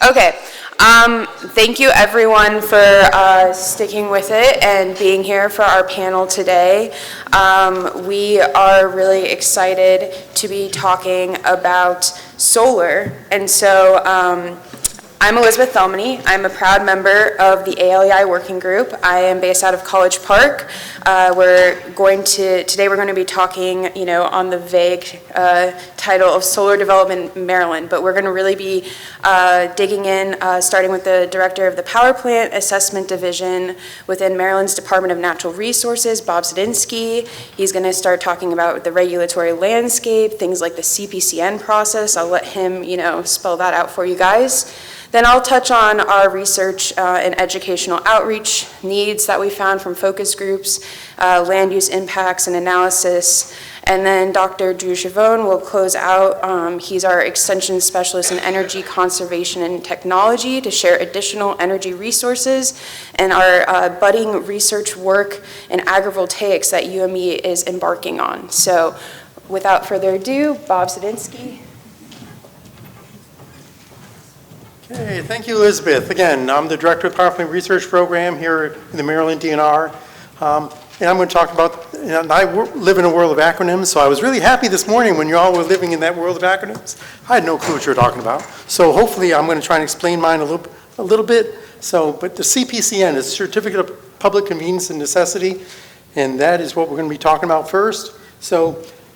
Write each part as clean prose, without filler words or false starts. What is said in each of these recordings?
Okay. Thank you everyone for sticking with it and being here for our panel today. We are really excited to be talking about solar. And so I'm Elizabeth Thelmany. I'm a proud member of the ALEI working group. I am based out of College Park. Today we're going to be talking, on the vague title of Solar Development in Maryland, but we're going to really be digging in, starting with the director of the Power Plant Assessment Division within Maryland's Department of Natural Resources, Bob Zadinsky. He's going to start talking about the regulatory landscape, things like the CPCN process. I'll let him, spell that out for you guys. Then I'll touch on our research and educational outreach needs that we found from focus groups, land use impacts and analysis. And then Dr. Drew Chavone will close out. He's our extension specialist in energy conservation and technology to share additional energy resources and our budding research work in agrivoltaics that UME is embarking on. So without further ado, Bob Zadinsky. Okay, thank you, Elizabeth. Again, I'm the director of the Power Plant Research Program here in the Maryland DNR. And I'm going to talk about, I live in a world of acronyms, so I was really happy this morning when you all were living in that world of acronyms. I had no clue what you were talking about. So hopefully I'm going to try and explain mine a little bit. But the CPCN is Certificate of Public Convenience and Necessity, and that is what we're going to be talking about first.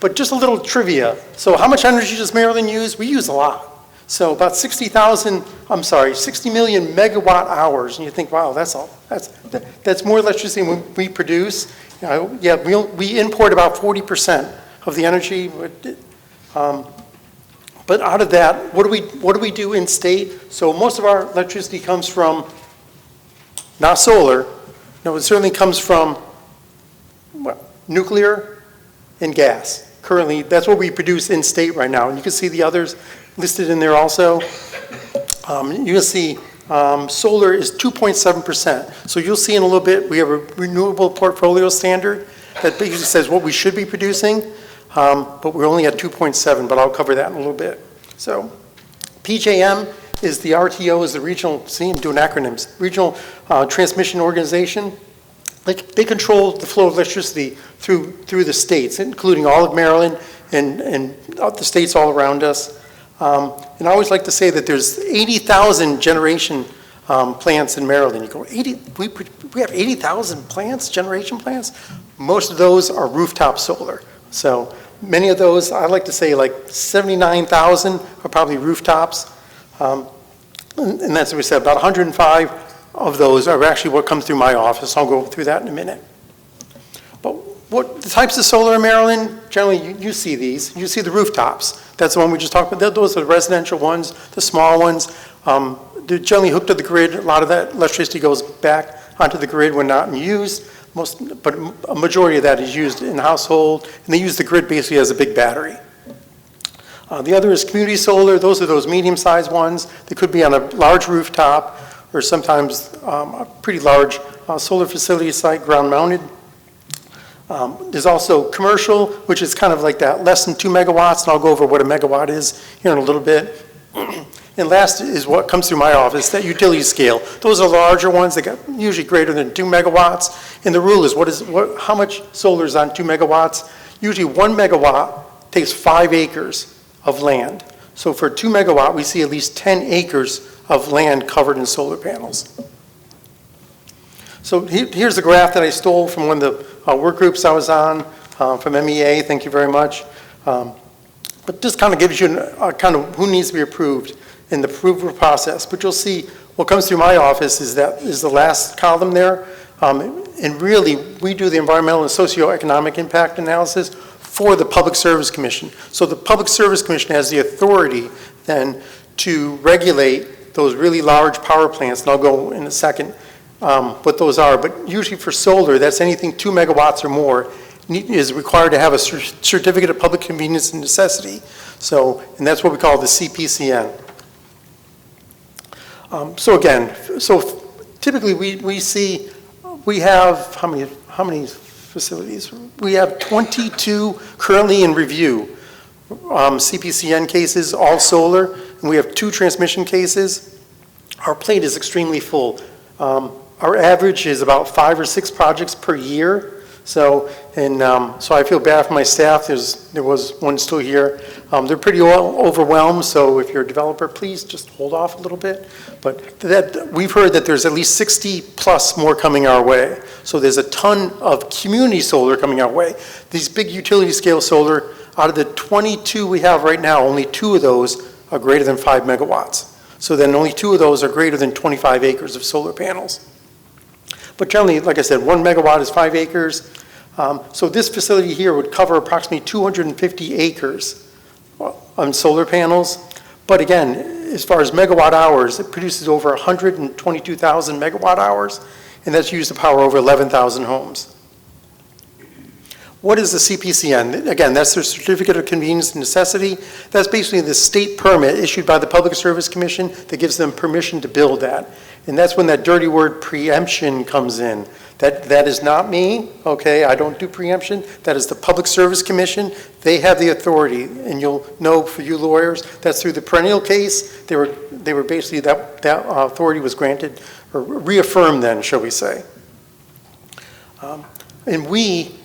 But just a little trivia. So how much energy does Maryland use? We use a lot. So about 60 million megawatt hours, and you think, wow, that's more electricity than we produce. We import about 40% of the energy, but out of that, what do we do in state? So most of our electricity comes from not solar. No, it certainly comes from nuclear and gas. Currently, that's what we produce in state right now, and you can see the others listed in there also. You'll see solar is 2.7%. So you'll see in a little bit, we have a renewable portfolio standard that basically says what we should be producing, but we're only at 2.7, but I'll cover that in a little bit. So PJM is the RTO, is the regional, see I'm doing acronyms, regional transmission organization. They control the flow of electricity through the states, including all of Maryland and the states all around us. And I always like to say that there's 80,000 generation plants in Maryland. You go, we have 80,000 plants, generation plants? Most of those are rooftop solar. So many of those, I like to say like 79,000 are probably rooftops. And that's what we said, about 105 of those are actually what comes through my office. I'll go through that in a minute. But what the types of solar in Maryland, generally you see these. You see the rooftops. That's the one we just talked about. Those are the residential ones, the small ones. They're generally hooked to the grid. A lot of that electricity goes back onto the grid when not in use. But a majority of that is used in household, and they use the grid basically as a big battery. The other is community solar. Those are those medium-sized ones. They could be on a large rooftop or sometimes a pretty large solar facility site, ground-mounted. There's also commercial, which is kind of like that, less than 2 megawatts, and I'll go over what a megawatt is here in a little bit. And last is what comes through my office, that utility scale. Those are larger ones that got usually greater than 2 megawatts. And the rule is how much solar is on 2 megawatts? Usually 1 megawatt takes 5 acres of land. So for 2 megawatt, we see at least 10 acres of land covered in solar panels. So here's the graph that I stole from one of the work groups I was on from MEA. Thank you very much. But just kind of gives you kind of who needs to be approved in the approval process. But you'll see what comes through my office is the last column there. And really, we do the environmental and socioeconomic impact analysis for the Public Service Commission. So the Public Service Commission has the authority then to regulate those really large power plants, and I'll go in a second what those are. But usually for solar, that's anything 2 megawatts or more is required to have a certificate of public convenience and necessity. So, and that's what we call the CPCN. So typically we have how many facilities? We have 22 currently in review CPCN cases, all solar, and we have 2 transmission cases. our plate is extremely full. Our average is about 5 or 6 projects per year. So I feel bad for my staff. There was one still here. They're pretty overwhelmed, so if you're a developer, please just hold off a little bit. But we've heard that there's at least 60 plus more coming our way. So there's a ton of community solar coming our way. These big utility scale solar, out of the 22 we have right now, only 2 of those are greater than 5 megawatts. So then only 2 of those are greater than 25 acres of solar panels. But generally, like I said, 1 megawatt is 5 acres. So this facility here would cover approximately 250 acres on solar panels. But again, as far as megawatt hours, it produces over 122,000 megawatt hours, and that's used to power over 11,000 homes. What is the CPCN? Again, that's their Certificate of Convenience and Necessity. That's basically the state permit issued by the Public Service Commission that gives them permission to build that. And that's when that dirty word preemption comes in. That is not me, okay? I don't do preemption. That is the Public Service Commission. They have the authority, and you'll know for you lawyers, that's through the perennial case. They were basically, that authority was granted, or reaffirmed then, shall we say.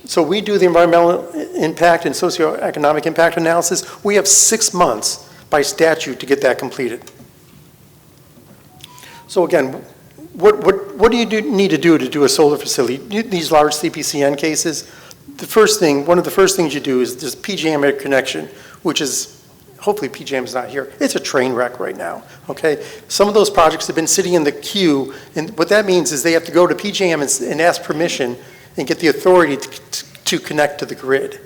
So we do the environmental impact and socioeconomic impact analysis. We have 6 months by statute to get that completed. So again, what do you need to do a solar facility? These large CPCN cases, one of the first things you do is this PJM connection, which is, hopefully PJM is not here. It's a train wreck right now, okay? Some of those projects have been sitting in the queue, and what that means is they have to go to PJM and ask permission and get the authority to connect to the grid.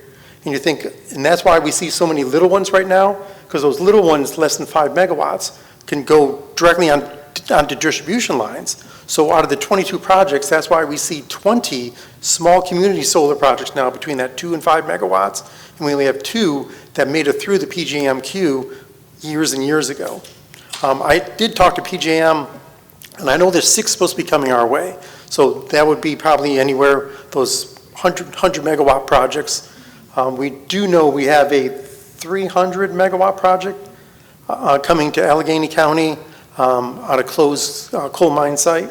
And you think, and that's why we see so many little ones right now, because those little ones, less than 5 megawatts, can go directly onto distribution lines. So out of the 22 projects, that's why we see 20 small community solar projects now between that 2 and 5 megawatts, and we only have 2 that made it through the PJM queue years and years ago. I did talk to PJM, and I know there's 6 supposed to be coming our way. So that would be probably anywhere, those 100 megawatt projects. We do know we have a 300 megawatt project coming to Allegheny County on a closed coal mine site.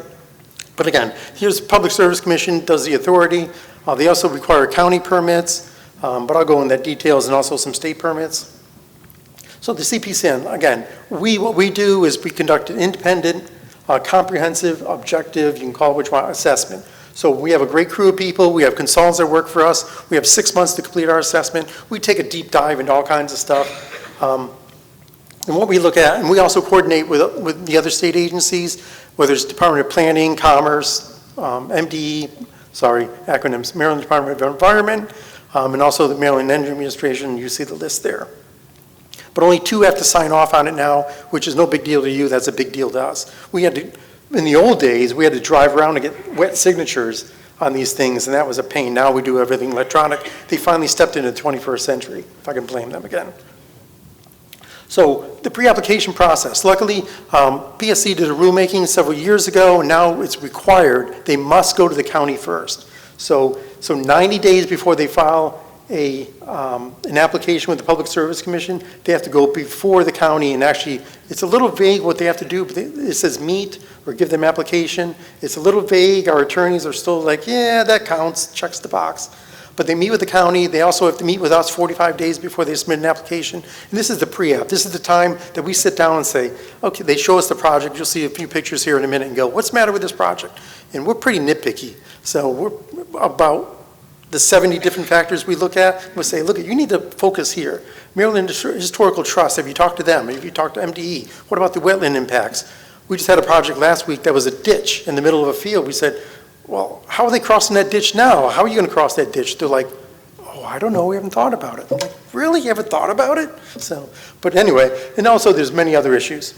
But again, here's the Public Service Commission does the authority. They also require county permits, but I'll go into that details, and also some state permits. So the CPCN, again, what we do is we conduct an independent, comprehensive, objective, you can call it which one, assessment. So we have a great crew of people. We have consultants that work for us. We have 6 months to complete our assessment. We take a deep dive into all kinds of stuff. And what we look at, and we also coordinate with the other state agencies, whether it's Department of Planning, Commerce, MDE, acronyms, Maryland Department of Environment, and also the Maryland Energy Administration. You see the list there. But only 2 have to sign off on it now, which is no big deal to you. That's a big deal to us. We had to, in the old days, we had to drive around to get wet signatures on these things, and that was a pain. Now we do everything electronic. They finally stepped into the 21st century, if I can blame them again. So the pre-application process. Luckily, PSC did a rulemaking several years ago, and now it's required. They must go to the county first. So 90 days before they file an application with the Public Service Commission, they have to go before the county, and actually, it's a little vague what they have to do, but it says meet or give them application. It's a little vague. Our attorneys are still like, yeah, that counts, checks the box. But they meet with the county. They also have to meet with us 45 days before they submit an application. And this is the pre-app. This is the time that we sit down and say, okay, they show us the project. You'll see a few pictures here in a minute and go, what's the matter with this project? And we're pretty nitpicky. So we're about the 70 different factors we look at. We'll say, look, you need to focus here. Maryland Historical Trust, have you talked to them? Have you talked to MDE? What about the wetland impacts? We just had a project last week that was a ditch in the middle of a field. We said, well, how are they crossing that ditch now? How are you going to cross that ditch? They're like, oh, I don't know. We haven't thought about it. I'm like, really? You haven't thought about it? So, but anyway, and also there's many other issues.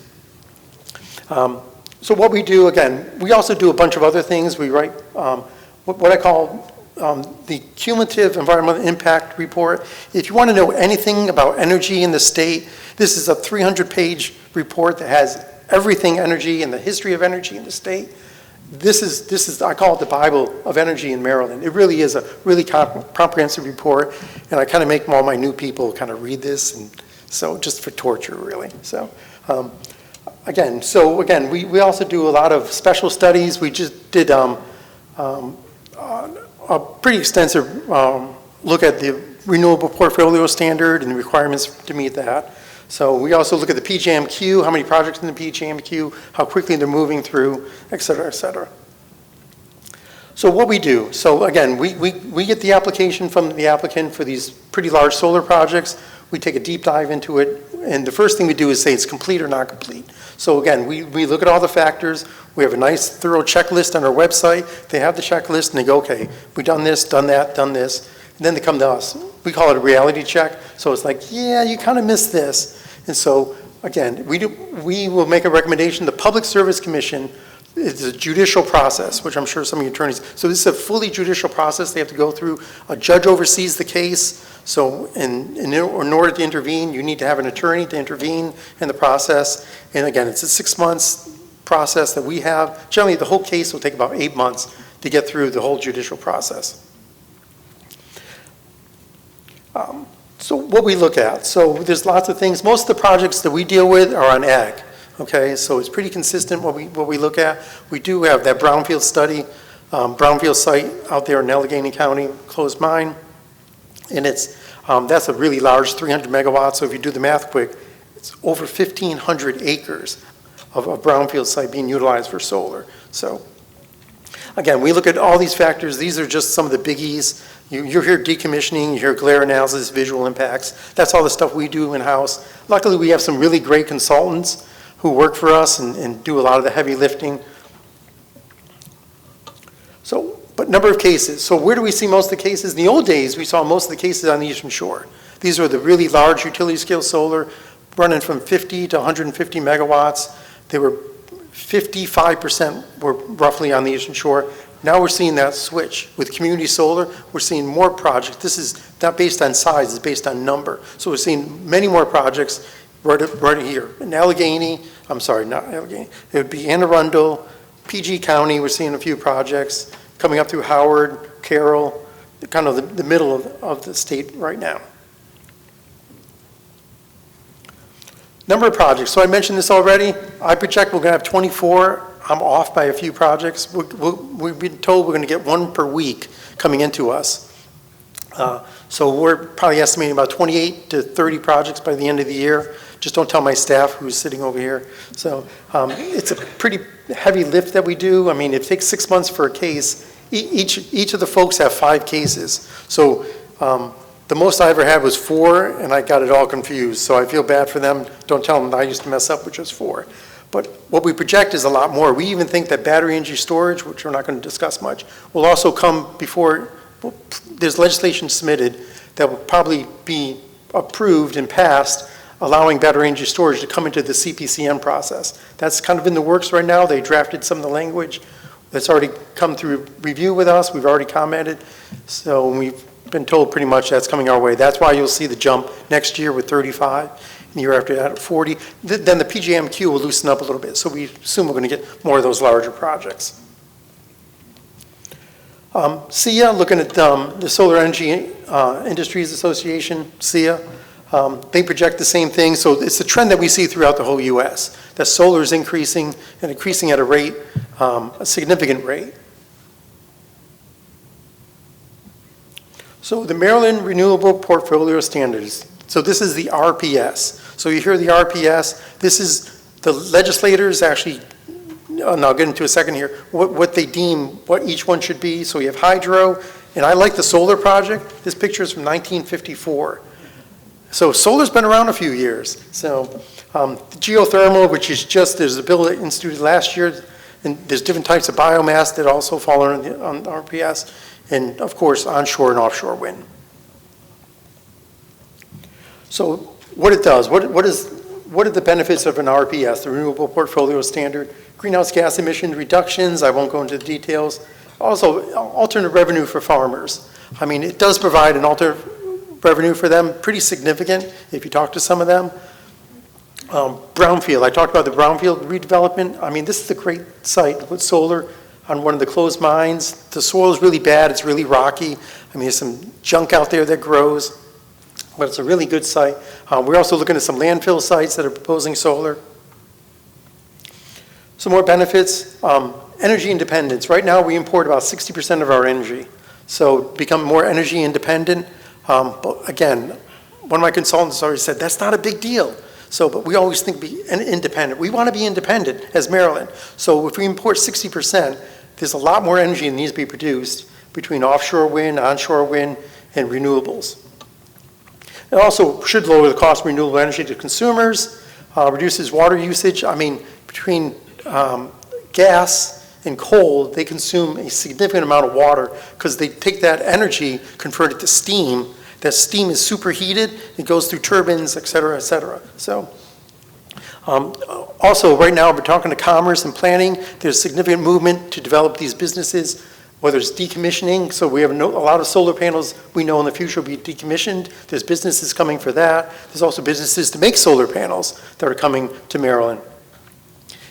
So what we do, again, we also do a bunch of other things. We write what I call the Cumulative Environmental Impact Report. If you want to know anything about energy in the state, this is a 300-page report that has everything energy and the history of energy in the state. This is, I call it the Bible of energy in Maryland. It really is a really comprehensive report, and I kind of make all my new people kind of read this, and so just for torture, really. So Again, so again, we also do a lot of special studies. We just did a pretty extensive look at the renewable portfolio standard and the requirements to meet that. So we also look at the PJMQ, how many projects in the PJMQ, how quickly they're moving through, et cetera, et cetera. So what we do, so again, we get the application from the applicant for these pretty large solar projects. We take a deep dive into it, and the first thing we do is say it's complete or not complete. So again, we look at all the factors. We have a nice thorough checklist on our website. They have the checklist and they go, okay, we've done this, done that, done this. And then they come to us. We call it a reality check. So it's like, yeah, you kind of missed this. And so again, we will make a recommendation. The Public Service Commission is a judicial process, which I'm sure some of you attorneys, so this is a fully judicial process they have to go through. A judge oversees the case. So in order to intervene, you need to have an attorney to intervene in the process. And again, it's a 6 months process that we have. Generally, the whole case will take about 8 months to get through the whole judicial process. So what we look at, so there's lots of things. Most of the projects that we deal with are on ag. Okay, so it's pretty consistent what we look at. We do have that brownfield study, brownfield site out there in Allegheny County, closed mine. And it's, that's a really large 300 megawatts. So if you do the math quick, it's over 1,500 acres of a brownfield site being utilized for solar. So again, we look at all these factors. These are just some of the biggies. You hear decommissioning, you hear glare analysis, visual impacts. That's all the stuff we do in-house. Luckily, we have some really great consultants who work for us and do a lot of the heavy lifting. So, but number of cases. So where do we see most of the cases? In the old days, we saw most of the cases on the Eastern Shore. These are the really large utility scale solar running from 50 to 150 megawatts. They were 55% were roughly on the Eastern Shore. Now we're seeing that switch. With community solar, we're seeing more projects. This is not based on size, it's based on number. So we're seeing many more projects right here. In Allegheny, I'm sorry, not Allegheny. It would be Anne Arundel, PG County, we're seeing a few projects coming up through Howard, Carroll, kind of the middle of the state right now. Number of projects. So I mentioned this already. I project we're going to have 24. I'm off by a few projects. We've been told we're going to get one per week coming into us. So we're probably estimating about 28 to 30 projects by the end of the year. Just don't tell my staff who's sitting over here. So it's a pretty heavy lift that we do. I mean, it takes 6 months for a case. Each of the folks have 5 cases. So the most I ever had was 4, and I got it all confused. So I feel bad for them. Don't tell them that I used to mess up, which was 4. But what we project is a lot more. We even think that battery energy storage, which we're not going to discuss much, will also come before. There's legislation submitted that will probably be approved and passed, allowing battery energy storage to come into the CPCN process. That's kind of in the works right now. They drafted some of the language that's already come through review with us. We've already commented. So we've been told pretty much that's coming our way. That's why you'll see the jump next year with 35, and the year after that at 40. Then the PJMQ will loosen up a little bit. So we assume we're going to get more of those larger projects. SEIA, looking at the Solar Energy Industries Association, SEIA, they project the same thing. So it's a trend that we see throughout the whole U.S., that solar is increasing and increasing at a rate, a significant rate. So the Maryland Renewable Portfolio Standards. So this is the RPS. So you hear the RPS. This is the legislators actually, and I'll get into a second here, what they deem what each one should be. So we have hydro, and I like the solar project. This picture is from 1954. So solar's been around a few years. So the geothermal, which is just, there's a bill that instituted last year, and there's different types of biomass that also fall on RPS, and of course onshore and offshore wind. So what it does, what are the benefits of an RPS, the Renewable Portfolio Standard? Greenhouse gas emission reductions, I won't go into the details. Also, alternate revenue for farmers. I mean, it does provide an alternate revenue for them, pretty significant if you talk to some of them. Brownfield, I talked about the brownfield redevelopment. I mean, this is a great site with solar on one of the closed mines. The soil is really bad, it's really rocky. I mean, there's some junk out there that grows, but it's a really good site. We're also looking at some landfill sites that are proposing solar. Some more benefits, energy independence. Right now, we import about 60% of our energy. So become more energy independent. But again, one of my consultants already said, that's not a big deal. So, but we always think be independent. We want to be independent as Maryland. So if we import 60%, there's a lot more energy that needs to be produced between offshore wind, onshore wind, and renewables. It also should lower the cost of renewable energy to consumers, reduces water usage. I mean, between gas and coal, they consume a significant amount of water because they take that energy, convert it to steam. That steam is superheated, it goes through turbines, et cetera, et cetera. So, also, right now, we're talking to commerce and planning. There's significant movement to develop these businesses, whether it's decommissioning. So we have a lot of solar panels we know in the future will be decommissioned. There's businesses coming for that. There's also businesses to make solar panels that are coming to Maryland.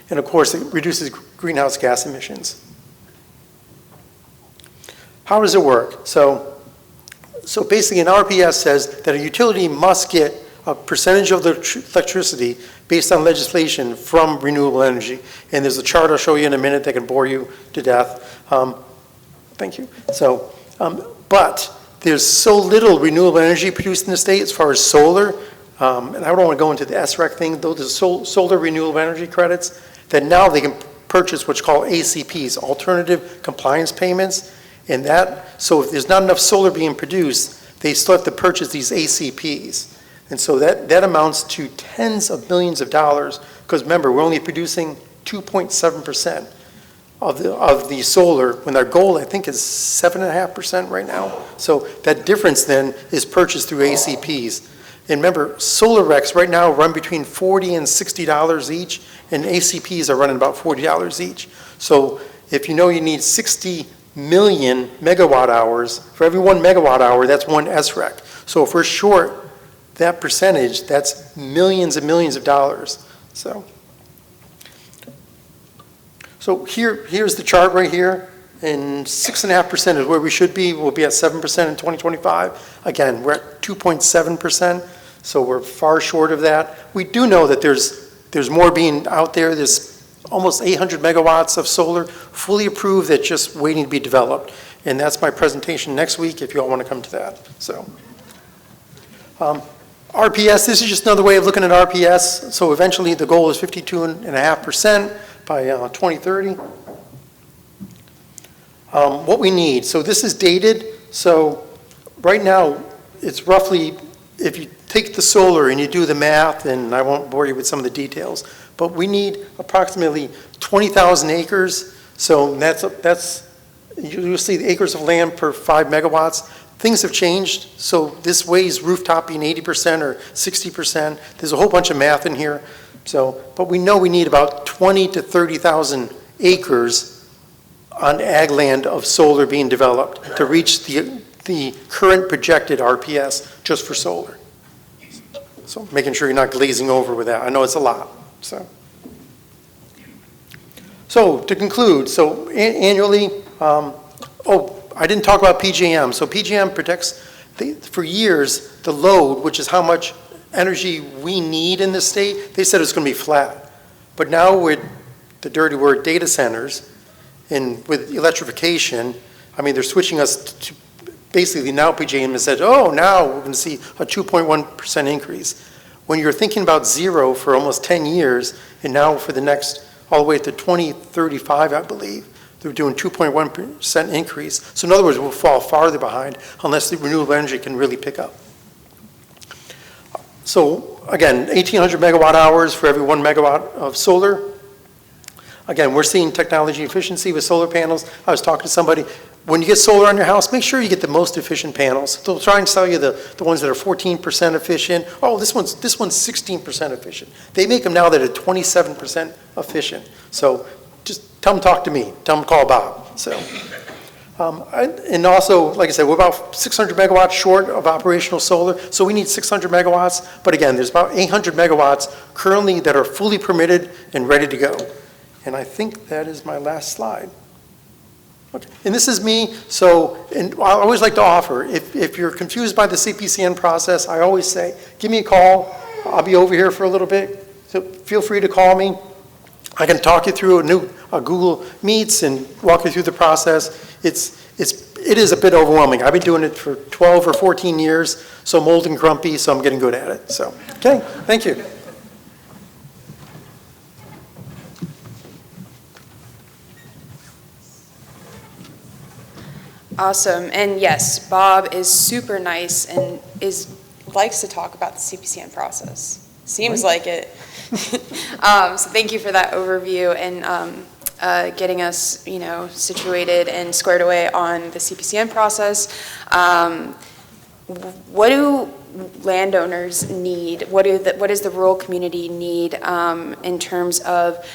And of course, it reduces greenhouse gas emissions. How does it work? So basically, an RPS says that a utility must get a percentage of the electricity based on legislation from renewable energy. And there's a chart I'll show you in a minute that can bore you to death. Thank you. So, but there's so little renewable energy produced in the state as far as solar, and I don't want to go into the SREC thing, though there's solar renewable energy credits, that now they can purchase what's called ACPs, alternative compliance payments, and that, so if there's not enough solar being produced, they still have to purchase these ACPs. And so that amounts to tens of millions of dollars, because remember, we're only producing 2.7% of the solar, when our goal, I think, is 7.5% right now. So that difference then is purchased through ACPs. And remember, solar RECs right now run between $40 and $60 each, and ACPs are running about $40 each. So if you know you need 60 million megawatt hours, for every 1 megawatt hour, that's 1 SREC. So if we're short that percentage, that's millions and millions of dollars. So here's the chart right here, and 6.5% is where we should be. We'll be at 7% in 2025. Again, we're at 2.7%, so we're far short of that. We do know that there's more being out there. There's almost 800 megawatts of solar fully approved that's just waiting to be developed. And that's my presentation next week if you all want to come to that. So, RPS, this is just another way of looking at RPS. So eventually the goal is 52.5% by 2030. What we need, so this is dated. So right now it's roughly, if you take the solar and you do the math, and I won't bore you with some of the details, but we need approximately 20,000 acres. So that's you'll see the acres of land per 5 megawatts. Things have changed, so this weighs rooftop being 80% or 60%. There's a whole bunch of math in here. So, but we know we need about 20 to 30,000 acres on ag land of solar being developed to reach the current projected RPS just for solar. So making sure you're not glazing over with that. I know it's a lot. So to conclude, so annually, I didn't talk about PJM. So PJM protects, for years, the load, which is how much energy we need in the state. They said it's going to be flat. But now with the dirty word data centers and with electrification, I mean, they're switching us to basically now PJM has said, oh, now we're going to see a 2.1% increase. When you're thinking about zero for almost 10 years, and now for the next, all the way to 2035, I believe, they're doing 2.1% increase. So in other words, we'll fall farther behind unless the renewable energy can really pick up. So again, 1,800 megawatt hours for every 1 megawatt of solar. Again, we're seeing technology efficiency with solar panels. I was talking to somebody, when you get solar on your house, make sure you get the most efficient panels. They'll try and sell you the ones that are 14% efficient. Oh, this one's 16% efficient. They make them now that are 27% efficient. So just tell them talk to me. Tell them call Bob. So, and also, like I said, we're about 600 megawatts short of operational solar. So we need 600 megawatts. But again, there's about 800 megawatts currently that are fully permitted and ready to go. And I think that is my last slide. Okay. And this is me. So, and I always like to offer, if you're confused by the CPCN process, I always say, give me a call. I'll be over here for a little bit. So feel free to call me. I can talk you through a Google Meets and walk you through the process. It is a bit overwhelming. I've been doing it for 12 or 14 years, so I'm old and grumpy, so I'm getting good at it. So, okay, thank you. Awesome. And yes, Bob is super nice and likes to talk about the CPCN process. Seems like it. So thank you for that overview and getting us, situated and squared away on the CPCN process. What do landowners need? What does the rural community need in terms of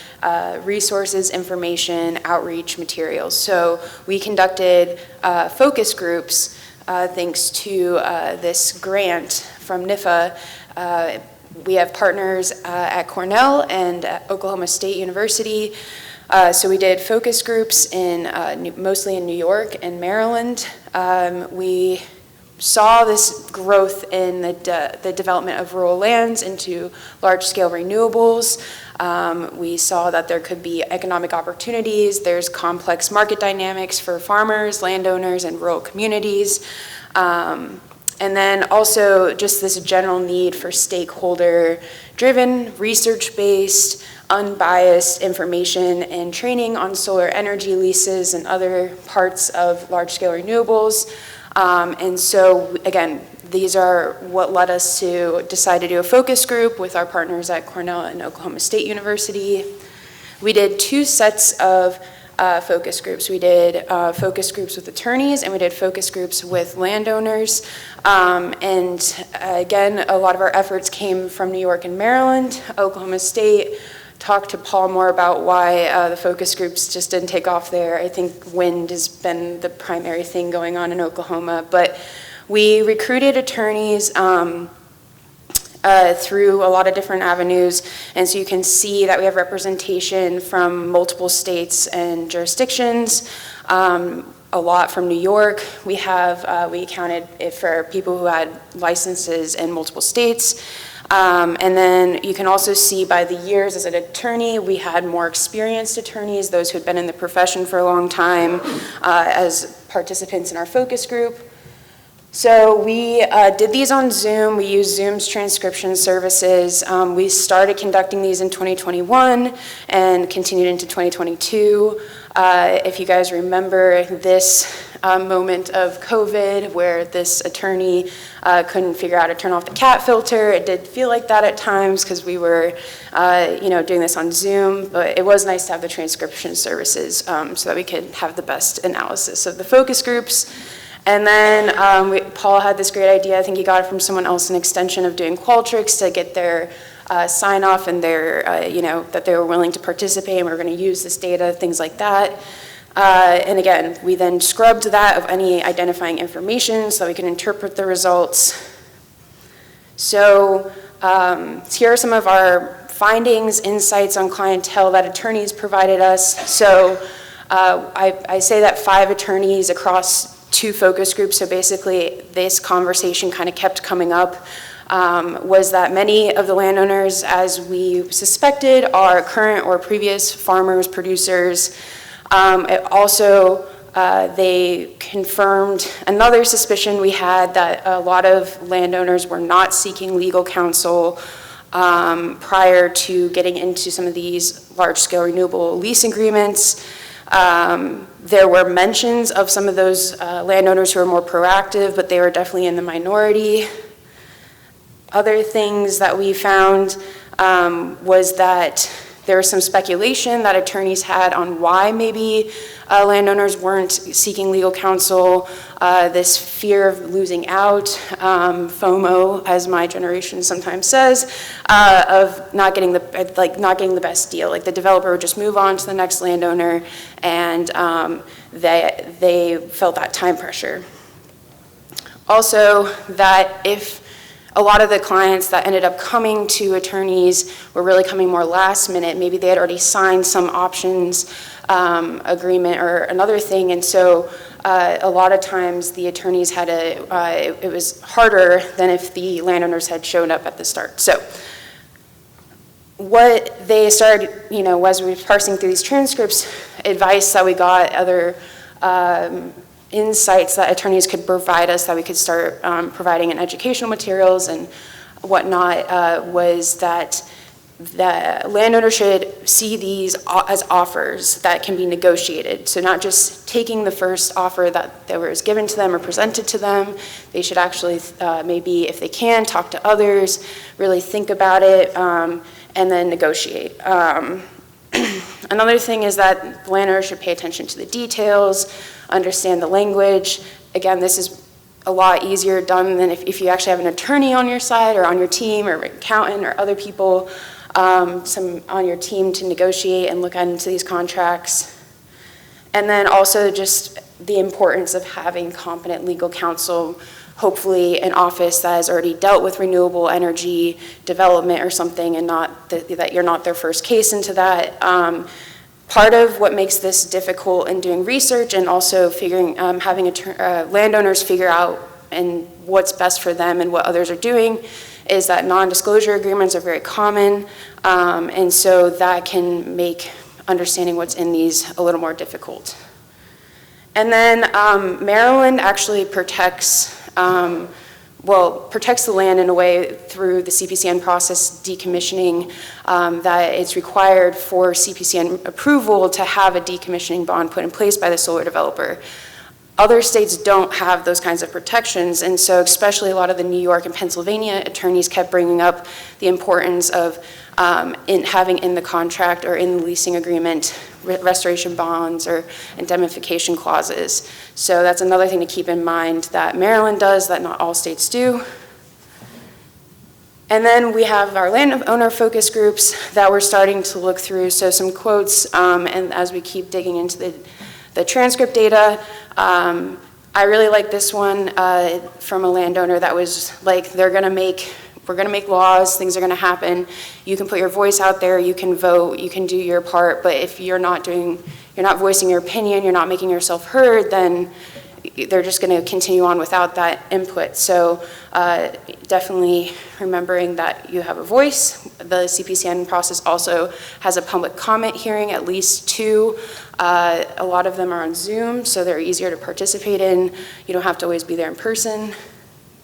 resources, information, outreach materials? So we conducted focus groups thanks to this grant from NIFA. We have partners at Cornell and at Oklahoma State University. So we did focus groups mostly in New York and Maryland. We saw this growth in the development of rural lands into large-scale renewables. We saw that there could be economic opportunities. There's complex market dynamics for farmers, landowners, and rural communities. And then also just this general need for stakeholder-driven, research-based, unbiased information and training on solar energy leases and other parts of large-scale renewables. And so, again, these are what led us to decide to do a focus group with our partners at Cornell and Oklahoma State University. We did 2 sets of focus groups. We did focus groups with attorneys and we did focus groups with landowners. And again, a lot of our efforts came from New York and Maryland. Oklahoma State, talked to Paul more about why the focus groups just didn't take off there. I think wind has been the primary thing going on in Oklahoma. But we recruited attorneys through a lot of different avenues. And so you can see that we have representation from multiple states and jurisdictions. A lot from New York. We accounted for people who had licenses in multiple states. And then you can also see by the years as an attorney, we had more experienced attorneys, those who had been in the profession for a long time, as participants in our focus group. So we did these on Zoom. We used Zoom's transcription services. We started conducting these in 2021 and continued into 2022. If you guys remember this moment of COVID where this attorney couldn't figure out how to turn off the cat filter, it did feel like that at times because we were doing this on Zoom, but it was nice to have the transcription services so that we could have the best analysis of the focus groups. And then Paul had this great idea, I think he got it from someone else, an extension of doing Qualtrics to get their sign off and their, that they were willing to participate and we were going to use this data, things like that. And again, we then scrubbed that of any identifying information so that we could interpret the results. So here are some of our findings, insights on clientele that attorneys provided us. So I say that 5 attorneys across 2 focus groups, so basically this conversation kind of kept coming up, was that many of the landowners, as we suspected, are current or previous farmers, producers. Also, they confirmed another suspicion we had that a lot of landowners were not seeking legal counsel prior to getting into some of these large-scale renewable lease agreements. There were mentions of some of those landowners who were more proactive, but they were definitely in the minority. Other things that we found was that there was some speculation that attorneys had on why maybe landowners weren't seeking legal counsel, this fear of losing out, FOMO, as my generation sometimes says, of not getting the best deal. Like the developer would just move on to the next landowner, and they felt that time pressure. Also, that if a lot of the clients that ended up coming to attorneys were really coming more last minute. Maybe they had already signed some options agreement or another thing, and so a lot of times the attorneys had it was harder than if the landowners had shown up at the start. So what they started, as we were parsing through these transcripts, advice that we got, other insights that attorneys could provide us that we could start providing in educational materials and whatnot, was that the landowner should see these as offers that can be negotiated. So not just taking the first offer that was given to them or presented to them. They should actually, maybe if they can, talk to others, really think about it, and then negotiate. Another thing is that the landowner should pay attention to the details, understand the language. Again, this is a lot easier done than if you actually have an attorney on your side or on your team or an accountant or other people on your team to negotiate and look into these contracts. And then also just the importance of having competent legal counsel, hopefully an office that has already dealt with renewable energy development or something, and not that you're not their first case into that. Part of what makes this difficult in doing research and also having landowners figure out and what's best for them and what others are doing is that non-disclosure agreements are very common, and so that can make understanding what's in these a little more difficult. And then Maryland actually protects the land in a way through the CPCN process decommissioning, that it's required for CPCN approval to have a decommissioning bond put in place by the solar developer. Other states don't have those kinds of protections, and so especially a lot of the New York and Pennsylvania attorneys kept bringing up the importance of having in the contract or in the leasing agreement restoration bonds or indemnification clauses. So that's another thing to keep in mind that Maryland does that not all states do. And then we have our landowner focus groups that we're starting to look through. So some quotes, and as we keep digging into the transcript data, I really like this one from a landowner that was like, we're gonna make laws, things are gonna happen. You can put your voice out there, you can vote, you can do your part, but if you're not voicing your opinion, you're not making yourself heard, then they're just gonna continue on without that input. So definitely remembering that you have a voice. The CPCN process also has a public comment hearing, at least 2. A lot of them are on Zoom, so they're easier to participate in. You don't have to always be there in person.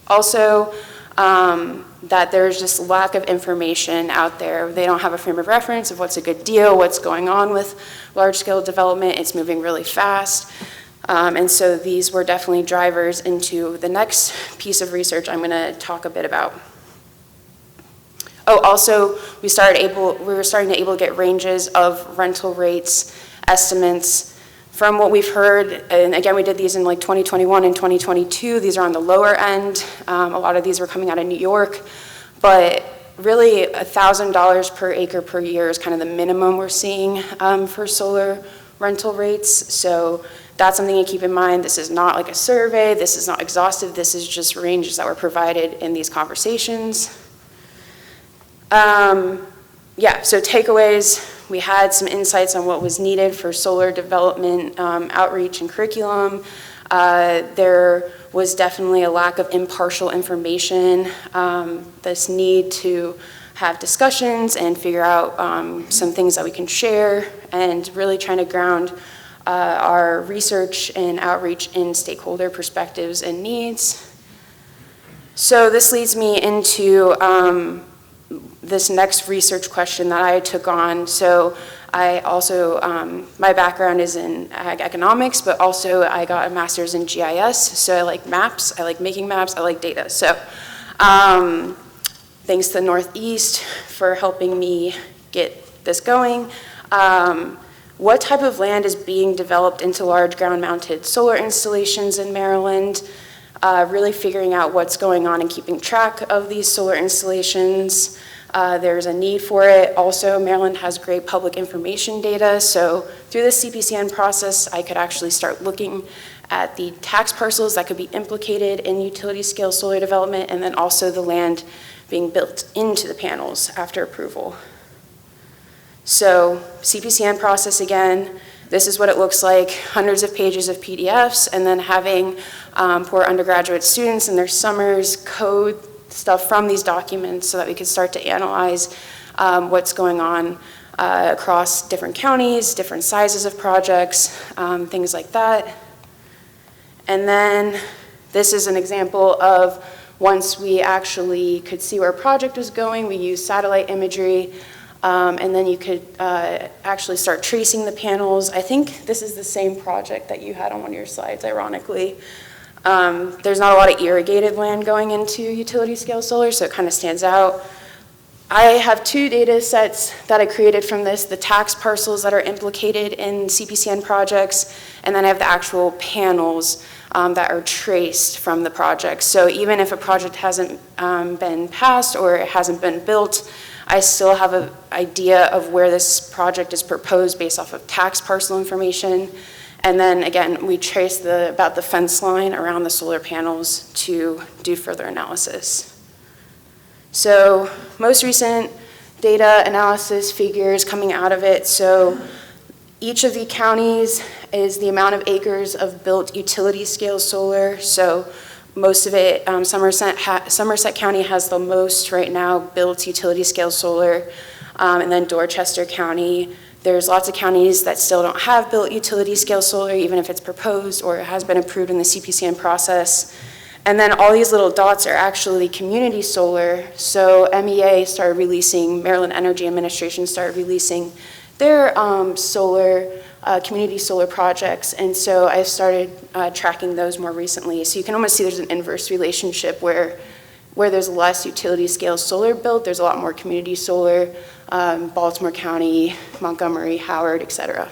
Also, that there's just lack of information out there. They don't have a frame of reference of what's a good deal, what's going on with large-scale development. It's moving really fast. And so these were definitely drivers into the next piece of research I'm going to talk a bit about. Oh, also, we were starting to able to get ranges of rental rates, estimates. From what we've heard, and again, we did these in like 2021 and 2022. These are on the lower end. A lot of these were coming out of New York, but really $1,000 per acre per year is kind of the minimum we're seeing for solar rental rates. So that's something to keep in mind. This is not like a survey. This is not exhaustive. This is just ranges that were provided in these conversations. So takeaways, we had some insights on what was needed for solar development outreach and curriculum. There was definitely a lack of impartial information, this need to have discussions and figure out some things that we can share, and really trying to ground our research and outreach in stakeholder perspectives and needs. So this leads me into this next research question that I took on. So I also, my background is in economics, but also I got a master's in GIS. So I like maps, I like making maps, I like data. So thanks to Northeast for helping me get this going. What type of land is being developed into large ground-mounted solar installations in Maryland? Really figuring out what's going on and keeping track of these solar installations. There's a need for it. Also, Maryland has great public information data, so through the CPCN process, I could actually start looking at the tax parcels that could be implicated in utility-scale solar development, and then also the land being built into the panels after approval. So, CPCN process again, this is what it looks like, hundreds of pages of PDFs, and then having poor undergraduate students in their summers code stuff from these documents so that we could start to analyze what's going on across different counties, different sizes of projects, things like that. And then this is an example of once we actually could see where a project was going, we used satellite imagery, and then you could actually start tracing the panels. I think this is the same project that you had on one of your slides, ironically. There's not a lot of irrigated land going into utility scale solar, so it kind of stands out. I have two data sets that I created from this, the tax parcels that are implicated in CPCN projects, and then I have the actual panels that are traced from the project. So even if a project hasn't been passed or it hasn't been built, I still have an idea of where this project is proposed based off of tax parcel information. And then again, we trace about the fence line around the solar panels to do further analysis. So most recent data analysis figures coming out of it. So each of the counties is the amount of acres of built utility scale solar. So most of it, Somerset County has the most right now built utility scale solar, and then Dorchester County. There's lots of counties that still don't have built utility scale solar, even if it's proposed or it has been approved in the CPCN process. And then all these little dots are actually community solar. So MEA started releasing, Maryland Energy Administration started releasing their community solar projects, and so I started tracking those more recently. So you can almost see there's an inverse relationship where there's less utility scale solar built, there's a lot more community solar, Baltimore County, Montgomery, Howard, et cetera.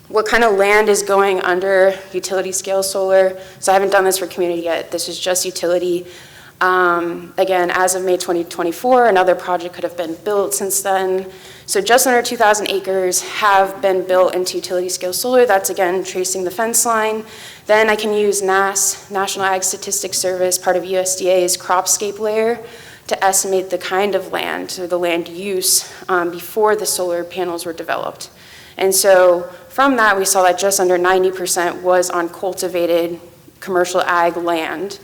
What kind of land is going under utility scale solar? So I haven't done this for community yet, this is just utility. Again, as of May 2024, another project could have been built since then. So just under 2,000 acres have been built into utility scale solar. That's again tracing the fence line. Then I can use NASS, National Ag Statistics Service, part of USDA's cropscape layer, to estimate the kind of land or the land use before the solar panels were developed. And so from that, we saw that just under 90% was on cultivated commercial ag land.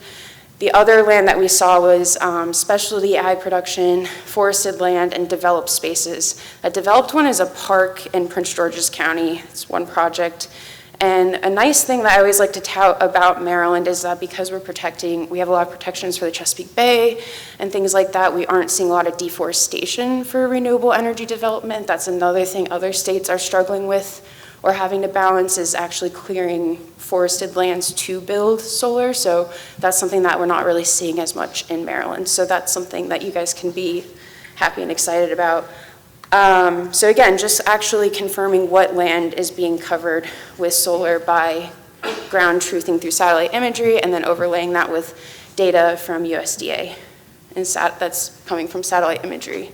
The other land that we saw was specialty ag production, forested land, and developed spaces. A developed one is a park in Prince George's County. It's one project. And a nice thing that I always like to tout about Maryland is that because we have a lot of protections for the Chesapeake Bay and things like that, we aren't seeing a lot of deforestation for renewable energy development. That's another thing other states are struggling with or having to balance is actually clearing forested lands to build solar. So that's something that we're not really seeing as much in Maryland. So that's something that you guys can be happy and excited about. So again, just actually confirming what land is being covered with solar by ground truthing through satellite imagery and then overlaying that with data from USDA. And that's coming from satellite imagery.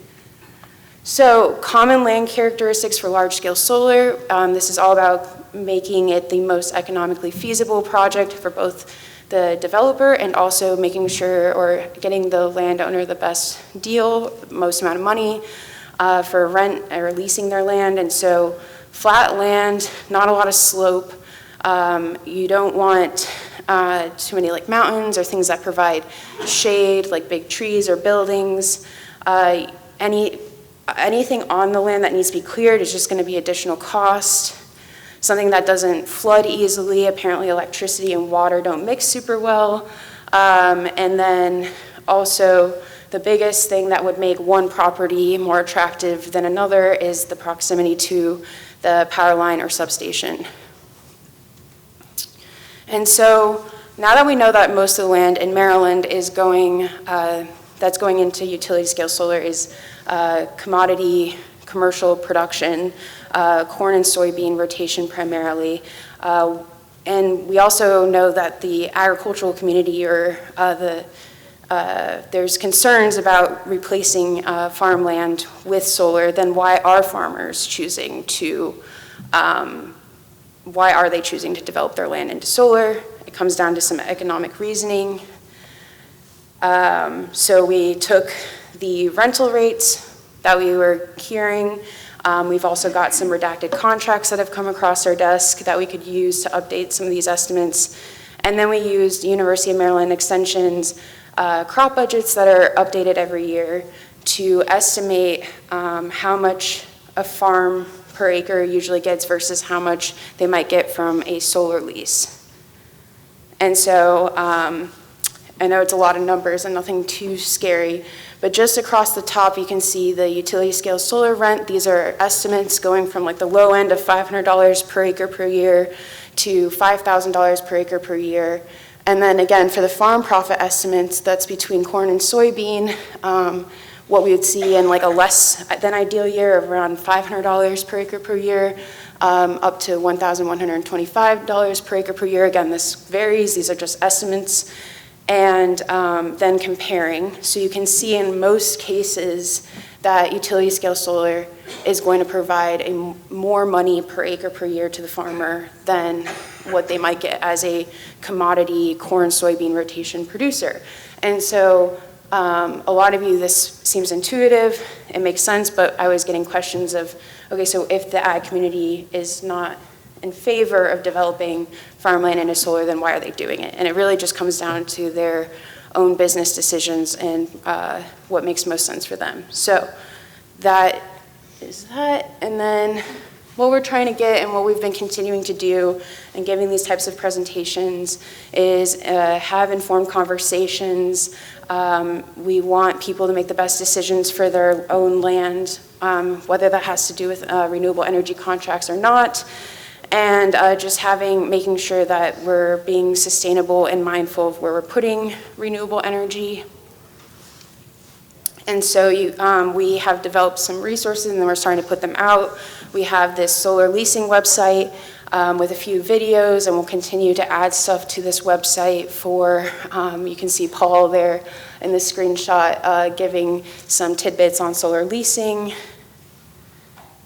So common land characteristics for large-scale solar. This is all about making it the most economically feasible project for both the developer and also making sure or getting the landowner the best deal, most amount of money for rent or leasing their land. And so flat land, not a lot of slope. You don't want too many like mountains or things that provide shade like big trees or buildings. Anything on the land that needs to be cleared is just going to be additional cost. Something that doesn't flood easily. Apparently electricity and water don't mix super well. And then also the biggest thing that would make one property more attractive than another is the proximity to the power line or substation. And so now that we know that most of the land in Maryland is that's going into utility scale solar is commodity commercial production, corn and soybean rotation primarily. And we also know that the agricultural community or there's concerns about replacing farmland with solar. Then why are farmers choosing to, why are they choosing to develop their land into solar? It comes down to some economic reasoning. So we took the rental rates that we were hearing. We've also got some redacted contracts that have come across our desk that we could use to update some of these estimates. And then we used University of Maryland Extension's crop budgets that are updated every year. to estimate how much a farm per acre usually gets versus how much they might get from a solar lease. And so I know it's a lot of numbers and nothing too scary, but just across the top you can see the utility scale solar rent. These are estimates going from like the low end of $500 per acre per year to $5,000 per acre per year. And then again, for the farm profit estimates, that's between corn and soybean, what we would see in like a less than ideal year of around $500 per acre per year, up to $1,125 per acre per year. Again, this varies, these are just estimates. And then comparing. So you can see in most cases that utility scale solar is going to provide more money per acre per year to the farmer than what they might get as a commodity corn soybean rotation producer. And so a lot of you, this seems intuitive, it makes sense, but I was getting questions of, okay, so if the ag community is not in favor of developing farmland into solar, then why are they doing it? And it really just comes down to their own business decisions and what makes most sense for them. So that is that. And then what we're trying to get and what we've been continuing to do and giving these types of presentations is have informed conversations. We want people to make the best decisions for their own land, whether that has to do with renewable energy contracts or not. And just making sure that we're being sustainable and mindful of where we're putting renewable energy. And so we have developed some resources and then we're starting to put them out. We have this solar leasing website with a few videos, and we'll continue to add stuff to this website for, you can see Paul there in the screenshot giving some tidbits on solar leasing.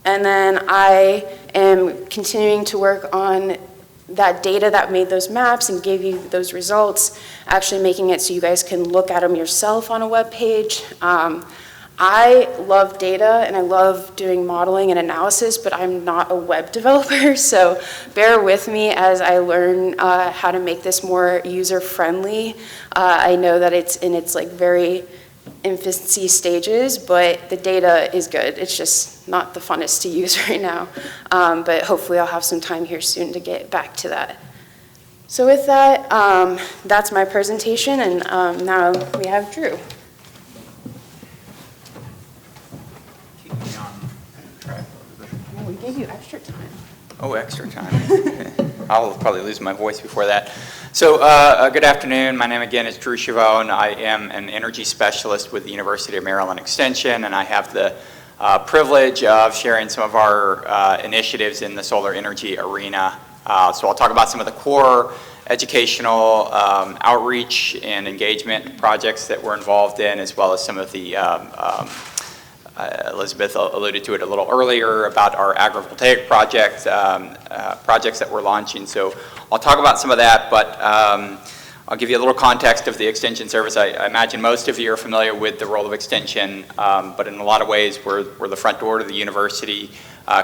And then I am continuing to work on that data that made those maps and gave you those results, actually making it so you guys can look at them yourself on a web page. I love data and I love doing modeling and analysis, but I'm not a web developer, so bear with me as I learn how to make this more user-friendly. I know that it's in its like very infancy stages, but the data is good. It's just not the funnest to use right now. But hopefully I'll have some time here soon to get back to that. So with that, that's my presentation, and now we have Drew. Keep me on track. Well, we gave you extra time. Oh, extra time. I'll probably lose my voice before that. So good afternoon. My name again is Drew Chavone. I am an energy specialist with the University of Maryland Extension, and I have the privilege of sharing some of our initiatives in the solar energy arena. So I'll talk about some of the core educational outreach and engagement projects that we're involved in, as well as some of the Elizabeth alluded to it a little earlier about our agrivoltaic project, projects that we're launching. So I'll talk about some of that, but I'll give you a little context of the Extension Service. I imagine most of you are familiar with the role of Extension, but in a lot of ways we're the front door to the university,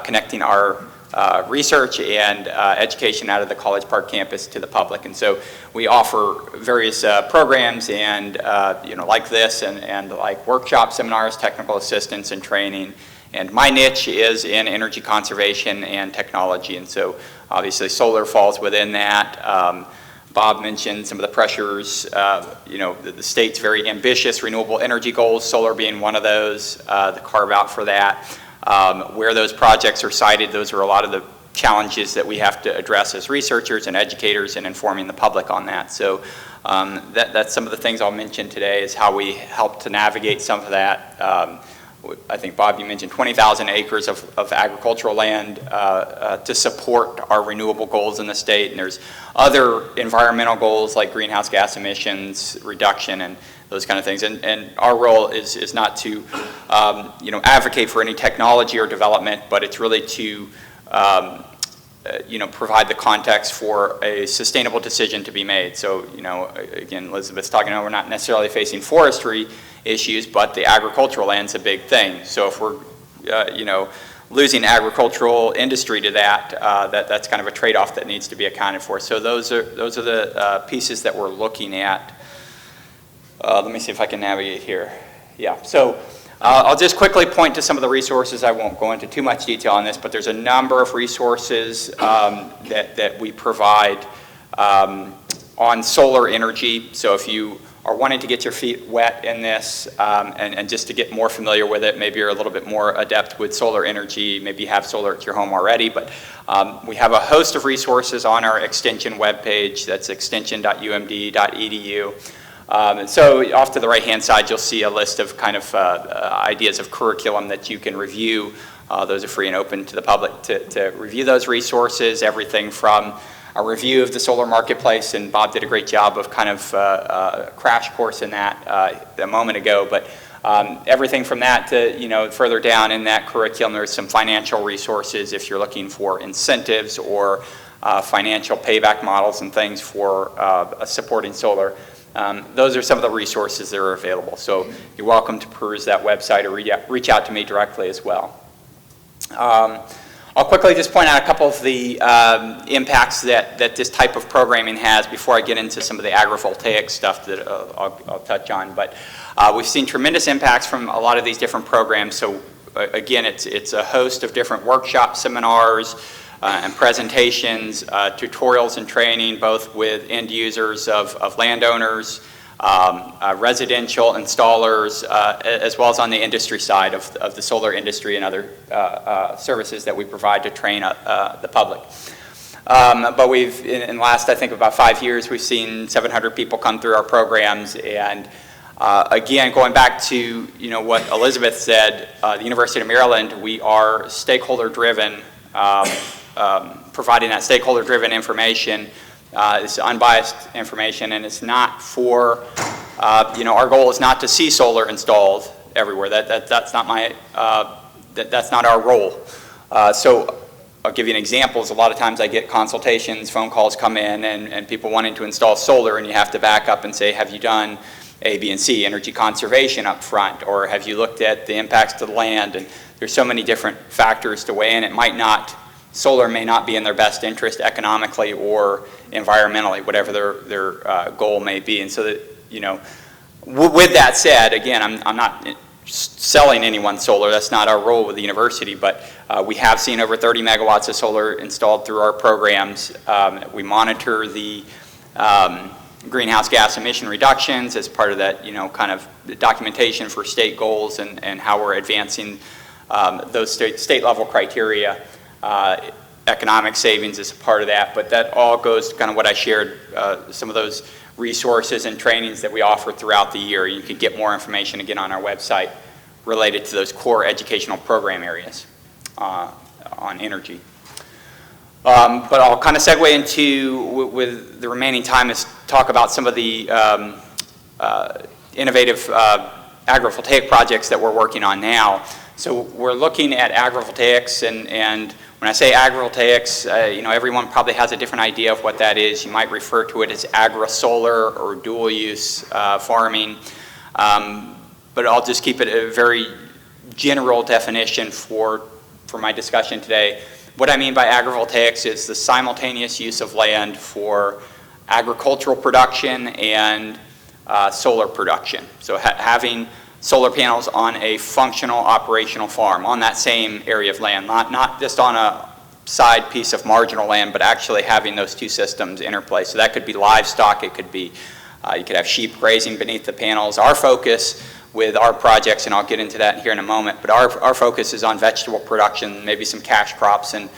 connecting our research and education out of the College Park campus to the public. And so we offer various programs and like this and like workshop seminars, technical assistance and training. And my niche is in energy conservation and technology, and so obviously solar falls within that. Bob mentioned some of the pressures, the state's very ambitious renewable energy goals, solar being one of those, the carve out for that. Where those projects are sited, those are a lot of the challenges that we have to address as researchers and educators and informing the public on that. So that's some of the things I'll mention today is how we help to navigate some of that. I think, Bob, you mentioned 20,000 acres of agricultural land to support our renewable goals in the state, and there's other environmental goals like greenhouse gas emissions reduction and those kind of things. And our role is not to advocate for any technology or development, but it's really to provide the context for a sustainable decision to be made. So, again, Elizabeth's talking about we're not necessarily facing forestry issues, but the agricultural land's a big thing. So if we're, losing agricultural industry to that's kind of a trade-off that needs to be accounted for. So those are the pieces that we're looking at. Let me see if I can navigate here. Yeah, so I'll just quickly point to some of the resources. I won't go into too much detail on this, but there's a number of resources that we provide on solar energy. So if you are wanting to get your feet wet in this and just to get more familiar with it, maybe you're a little bit more adept with solar energy, maybe you have solar at your home already, but we have a host of resources on our extension webpage. That's extension.umd.edu. And so off to the right-hand side, you'll see a list of kind of ideas of curriculum that you can review. Those are free and open to the public to review those resources, everything from a review of the solar marketplace, and Bob did a great job of kind of crash course in that a moment ago, but everything from that to, further down in that curriculum, there's some financial resources if you're looking for incentives or financial payback models and things for supporting solar. Those are some of the resources that are available. So you're welcome to peruse that website or reach out to me directly as well. I'll quickly just point out a couple of the impacts that this type of programming has before I get into some of the agrivoltaic stuff that I'll touch on. But we've seen tremendous impacts from a lot of these different programs. So again, it's a host of different workshops, seminars, and presentations, tutorials and training, both with end users of landowners, residential installers, as well as on the industry side of the solar industry and other services that we provide to train the public. But we've, in the last, I think, about 5 years, we've seen 700 people come through our programs. And again, going back to what Elizabeth said, the University of Maryland, we are stakeholder-driven, providing that stakeholder-driven information. It's unbiased information, and it's not for, our goal is not to see solar installed everywhere. That's not that's not our role. So I'll give you an example. A lot of times I get consultations, phone calls come in, and people wanting to install solar, and you have to back up and say, have you done A, B, and C, energy conservation up front, or have you looked at the impacts to the land? And there's so many different factors to weigh in. Solar may not be in their best interest economically or environmentally, whatever their goal may be. And so that, with that said, again, I'm not selling anyone solar. That's not our role with the university, but we have seen over 30 megawatts of solar installed through our programs. We monitor the greenhouse gas emission reductions as part of that, kind of documentation for state goals and how we're advancing those state level criteria. Economic savings is a part of that, but that all goes to kind of what I shared, some of those resources and trainings that we offer throughout the year. You can get more information again on our website related to those core educational program areas on energy. But I'll kind of segue into, with the remaining time, is talk about some of the innovative agrivoltaic projects that we're working on now. So we're looking at agrivoltaics, and when I say agrivoltaics, everyone probably has a different idea of what that is. You might refer to it as agri-solar or dual-use farming, but I'll just keep it a very general definition for my discussion today. What I mean by agrivoltaics is the simultaneous use of land for agricultural production and solar production. So having solar panels on a functional operational farm on that same area of land, not just on a side piece of marginal land, but actually having those two systems interplay. So that could be livestock, it could be, you could have sheep grazing beneath the panels. Our focus with our projects, and I'll get into that here in a moment, but our focus is on vegetable production, maybe some cash crops, and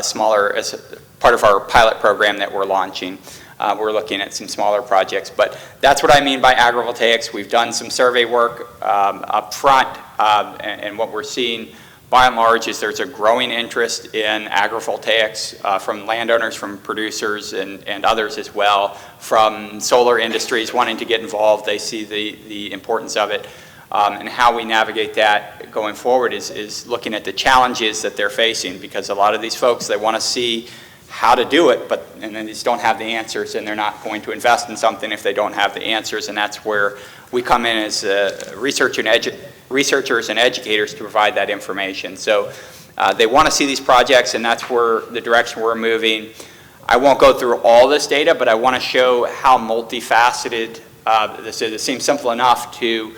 smaller, as part of our pilot program that we're launching. We're looking at some smaller projects, but that's what I mean by agrivoltaics. We've done some survey work up front, and what we're seeing by and large is there's a growing interest in agrivoltaics from landowners, from producers, and others as well, from solar industries wanting to get involved. They see the importance of it, and how we navigate that going forward is looking at the challenges that they're facing, because a lot of these folks, they want to see how to do it, and then they just don't have the answers, and they're not going to invest in something if they don't have the answers, and that's where we come in as researchers and educators to provide that information. So they want to see these projects, and that's where the direction we're moving. I won't go through all this data, but I want to show how multifaceted this is. It seems simple enough to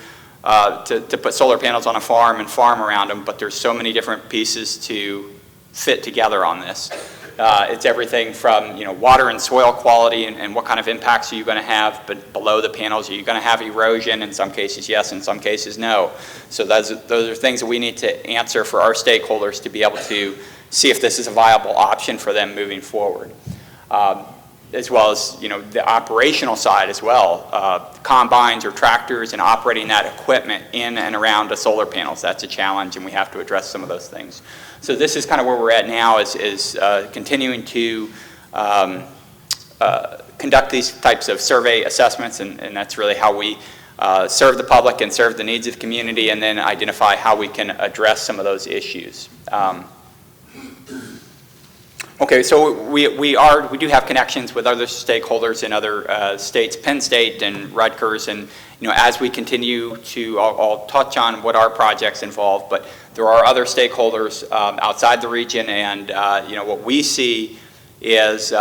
to put solar panels on a farm and farm around them, but there's so many different pieces to fit together on this. It's everything from, water and soil quality and what kind of impacts are you going to have, but below the panels, are you going to have erosion? In some cases, yes. In some cases, no. So those are things that we need to answer for our stakeholders to be able to see if this is a viable option for them moving forward. As well as, the operational side as well. Combines or tractors and operating that equipment in and around the solar panels, that's a challenge, and we have to address some of those things. So this is kind of where we're at now, is continuing to conduct these types of survey assessments, and that's really how we serve the public and serve the needs of the community, and then identify how we can address some of those issues. Okay, so we do have connections with other stakeholders in other states, Penn State and Rutgers, and as we continue to, I'll touch on what our projects involve, but there are other stakeholders outside the region, and what we see is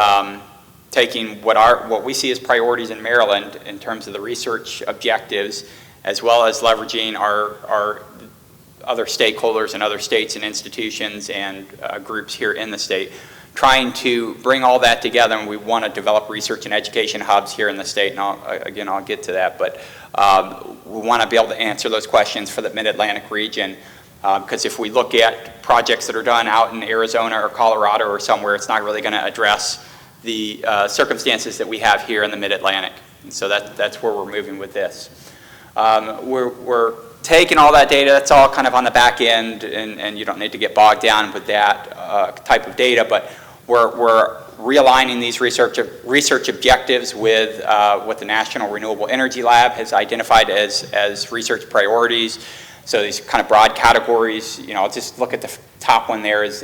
taking what we see as priorities in Maryland in terms of the research objectives, as well as leveraging our other stakeholders in other states and institutions and groups here in the state, trying to bring all that together, and we want to develop research and education hubs here in the state, and I'll get to that, but we want to be able to answer those questions for the Mid-Atlantic region, because if we look at projects that are done out in Arizona or Colorado or somewhere, it's not really going to address the circumstances that we have here in the Mid-Atlantic, and so that's where we're moving with this. We're taking all that data, that's all kind of on the back end, and you don't need to get bogged down with that type of data, but we're realigning these research objectives with what the National Renewable Energy Lab has identified as research priorities. So these kind of broad categories, I'll just look at the top one there is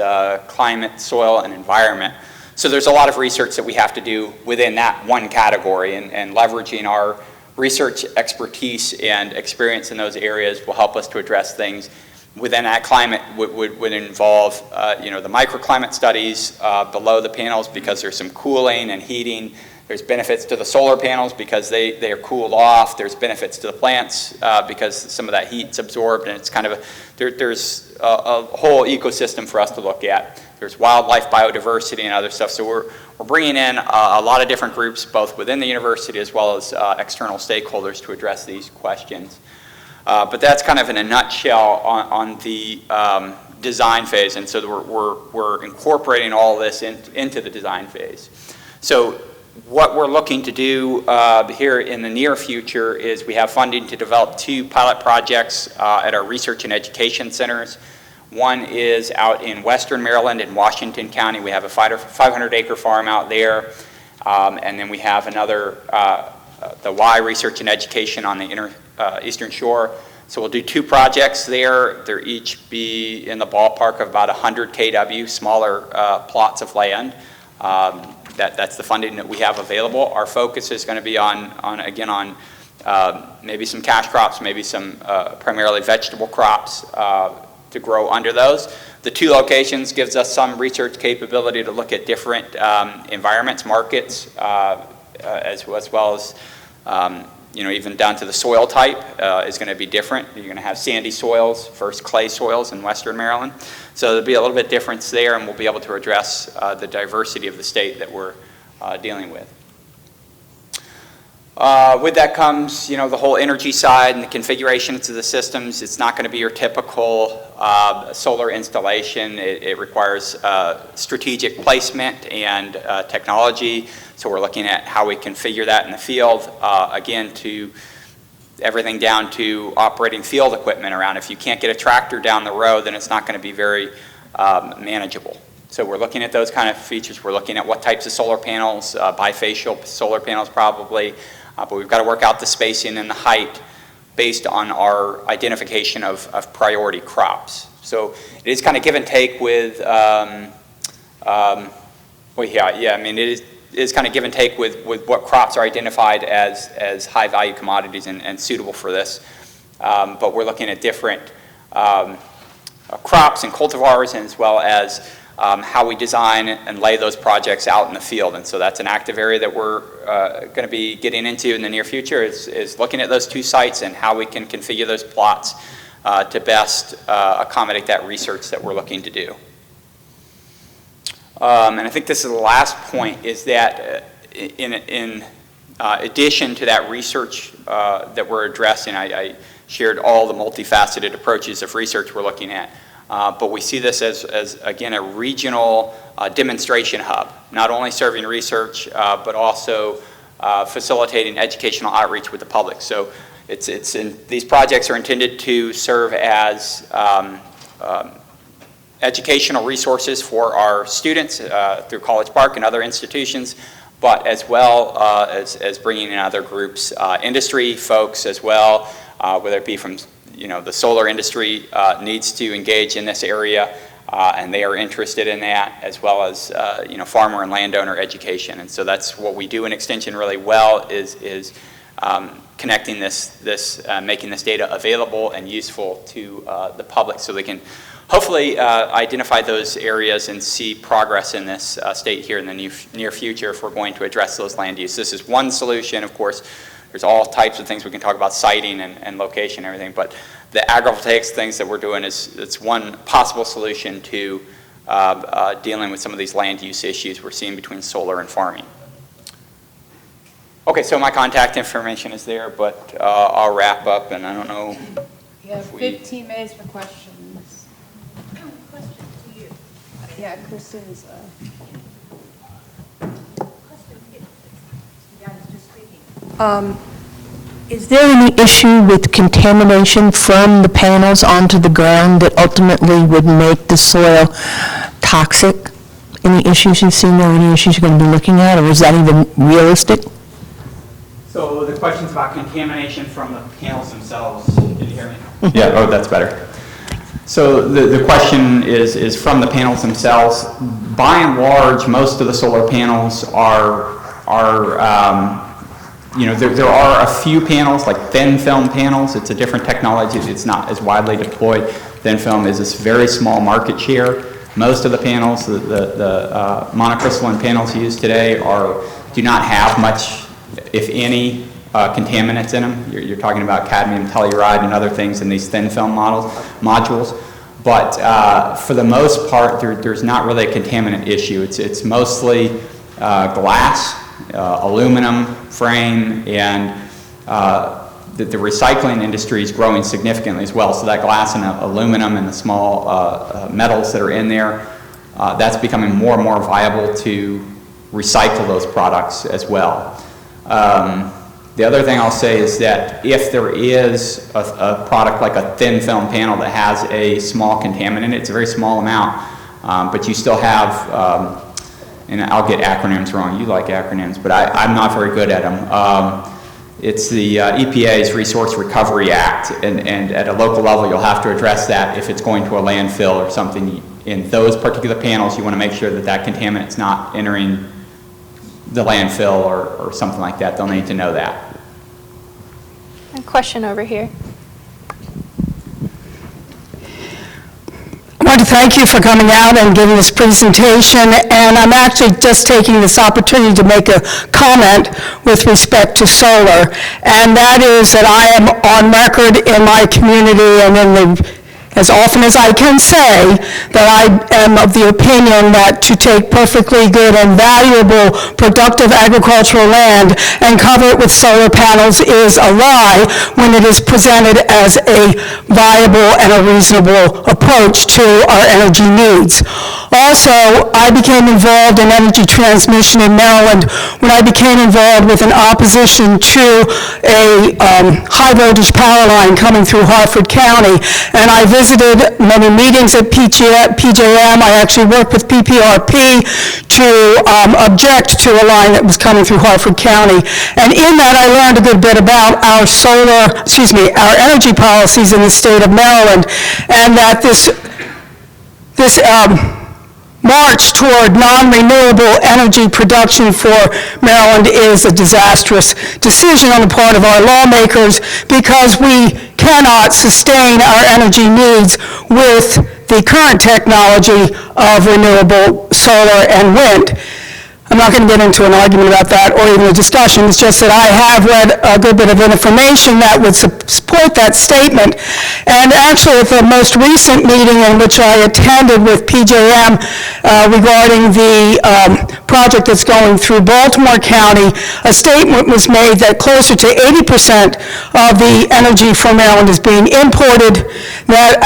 climate, soil, and environment. So there's a lot of research that we have to do within that one category, and leveraging our research expertise and experience in those areas will help us to address things within that climate. Would involve the microclimate studies below the panels, because there's some cooling and heating. There's benefits to the solar panels because they are cooled off. There's benefits to the plants because some of that heat's absorbed, and it's kind of there's a whole ecosystem for us to look at. There's wildlife biodiversity and other stuff. So we're bringing in a lot of different groups, both within the university as well as external stakeholders, to address these questions. But that's kind of in a nutshell on the design phase, and so we're incorporating all this into the design phase. So what we're looking to do here in the near future is we have funding to develop 2 pilot projects at our research and education centers. One is out in western Maryland in Washington County. We have a 500-acre farm out there, and then we have another, the Y Research and Education on the Eastern Shore. So we'll do 2 projects there. They'll each be in the ballpark of about 100 kW, smaller plots of land. That's the funding that we have available. Our focus is going to be on maybe some cash crops, maybe some primarily vegetable crops to grow under those. The 2 locations gives us some research capability to look at different environments, markets, as well as even down to the soil type is going to be different. You're going to have sandy soils versus clay soils in western Maryland. So there'll be a little bit difference there, and we'll be able to address the diversity of the state that we're dealing with. With that comes, the whole energy side and the configurations of the systems. It's not going to be your typical solar installation. It requires strategic placement and technology. So we're looking at how we configure that in the field. Again, to everything down to operating field equipment around. If you can't get a tractor down the road, then it's not going to be very manageable. So we're looking at those kind of features. We're looking at what types of solar panels, bifacial solar panels probably. But we've got to work out the spacing and the height based on our identification of priority crops. So it is kind of give and take with, it is kind of give and take with what crops are identified as high value commodities and suitable for this. But we're looking at different crops and cultivars, and as well as how we design and lay those projects out in the field. And so that's an active area that we're going to be getting into in the near future, is looking at those 2 sites and how we can configure those plots to best accommodate that research that we're looking to do. And I think this is the last point, is that in addition to that research that we're addressing, I shared all the multifaceted approaches of research we're looking at. But we see this as again, a regional demonstration hub, not only serving research, but also facilitating educational outreach with the public. So these projects are intended to serve as educational resources for our students through College Park and other institutions, but as well as bringing in other groups, industry folks as well, whether it be from the solar industry needs to engage in this area, and they are interested in that, as well as farmer and landowner education. And so that's what we do in Extension really well, is connecting making this data available and useful to the public, so they can hopefully identify those areas and see progress in this state here in the near future if we're going to address those land use. This is one solution, of course. There's all types of things we can talk about, siting and location and everything, but the agrivoltaics things that we're doing it's one possible solution to dealing with some of these land use issues we're seeing between solar and farming. Okay, so my contact information is there, but I'll wrap up, and I don't know. You have 15 minutes for questions. Question to you. Yeah, Kristen's. Question, yeah, I was just speaking. Is there any issue with contamination from the panels onto the ground that ultimately would make the soil toxic? Any issues you've seen there, any issues you're going to be looking at, or is that even realistic? So the question's about contamination from the panels themselves. Did you hear me? Yeah, oh, that's better. So the question is from the panels themselves. By and large, most of the solar panels are there are a few panels, like thin film panels. It's a different technology. It's not as widely deployed. Thin film is this very small market share. Most of the panels, the monocrystalline panels used today do not have much, if any, contaminants in them. You're talking about cadmium telluride and other things in these thin film modules. But for the most part, there's not really a contaminant issue. It's mostly glass, aluminum frame, and the recycling industry is growing significantly as well. So that glass and aluminum and the small metals that are in there, that's becoming more and more viable to recycle those products as well. The other thing I'll say is that if there is a product like a thin film panel that has a small contaminant in it, it's a very small amount, but you still have, and I'll get acronyms wrong, you like acronyms, but I'm not very good at them. It's the EPA's Resource Recovery Act, and at a local level you'll have to address that if it's going to a landfill or something. In those particular panels, you want to make sure that contaminant's not entering the landfill or something like that. They'll need to know that. A question over here. I want to thank you for coming out and giving this presentation, and I'm actually just taking this opportunity to make a comment with respect to solar, and that is that I am on record in my community and as often as I can say, that I am of the opinion that to take perfectly good and valuable, productive agricultural land and cover it with solar panels is a lie when it is presented as a viable and a reasonable approach to our energy needs. Also, I became involved in energy transmission in Maryland when I became involved with an opposition to a high voltage power line coming through Harford County, and I visited many meetings at PJM. I actually worked with PPRP to object to a line that was coming through Harford County. And in that, I learned a good bit about our our energy policies in the state of Maryland, and that this march toward non-renewable energy production for Maryland is a disastrous decision on the part of our lawmakers, because we cannot sustain our energy needs with the current technology of renewable solar and wind. I'm not going to get into an argument about that or even a discussion. It's just that I have read a good bit of information that would support that statement. And actually, at the most recent meeting in which I attended with PJM regarding the project that's going through Baltimore County, a statement was made that closer to 80% of the energy from Maryland is being imported, that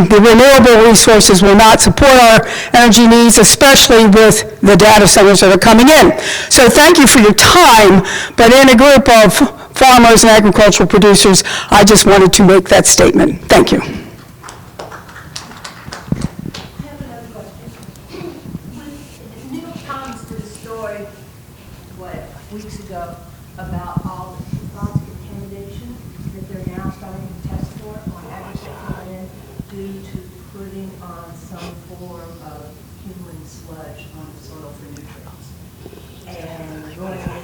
the renewable resources will not support our energy needs, especially with the data centers that are coming in. So thank you for your time, but in a group of farmers and agricultural producers, I just wanted to make that statement. Thank you. I have another question. The New York Times did a story, weeks ago, about all the PFAS contamination that they're now starting to test for on agricultural land due to putting on some form of human sludge on the soil for nutrients. And going heavy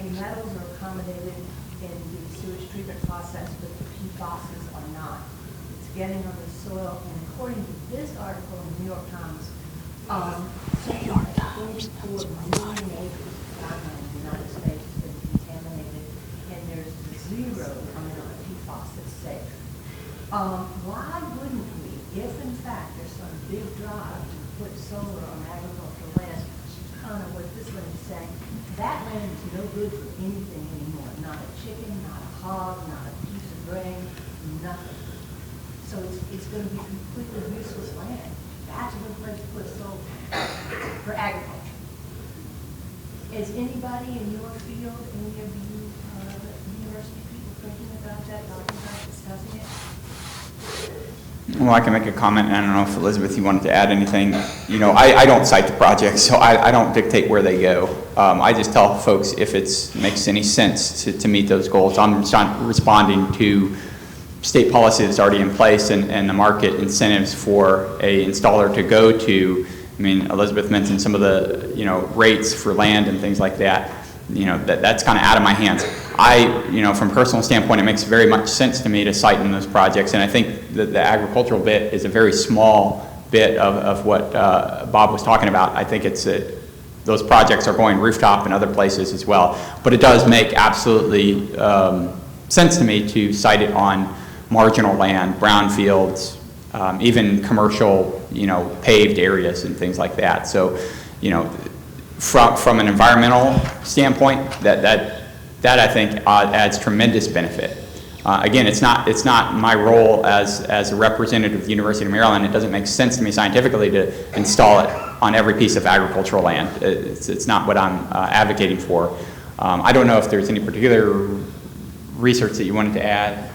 metals are accommodated in the sewage treatment process, but the PFASs are not. It's getting on the soil, and according to this article in the New York Times, 24 million acres of farmland in the United States has been contaminated, and there's zero coming on a PFAS that's safe. Why wouldn't we, if in fact there's some big drive to put solar on agricultural land, kind of what this land is saying, that land is no good for anything anymore, not a chicken, not a hog, not a piece of grain, nothing. So it's going to be completely useless land. That's a good place to put solar for agriculture. Is anybody in your field, any of you university people thinking about that, talking about discussing it? Well, I can make a comment, and I don't know if Elizabeth, you wanted to add anything. You know, I don't cite the project, so I don't dictate where they go. I just tell folks if it makes any sense to meet those goals. I'm responding to state policy that's already in place and the market incentives for a installer to go to. I mean, Elizabeth mentioned some of the, rates for land and things like that. That's kind of out of my hands. From a personal standpoint, it makes very much sense to me to cite in those projects, and I think that the agricultural bit is a very small bit of what Bob was talking about. I think it's those projects are going rooftop and other places as well, but it does make absolutely sense to me to cite it on marginal land, brownfields, even commercial, paved areas and things like that. So, from an environmental standpoint, that I think adds tremendous benefit. Again, it's not my role as a representative of the University of Maryland. It doesn't make sense to me scientifically to install it on every piece of agricultural land. It's not what I'm advocating for. I don't know if there's any particular research that you wanted to add.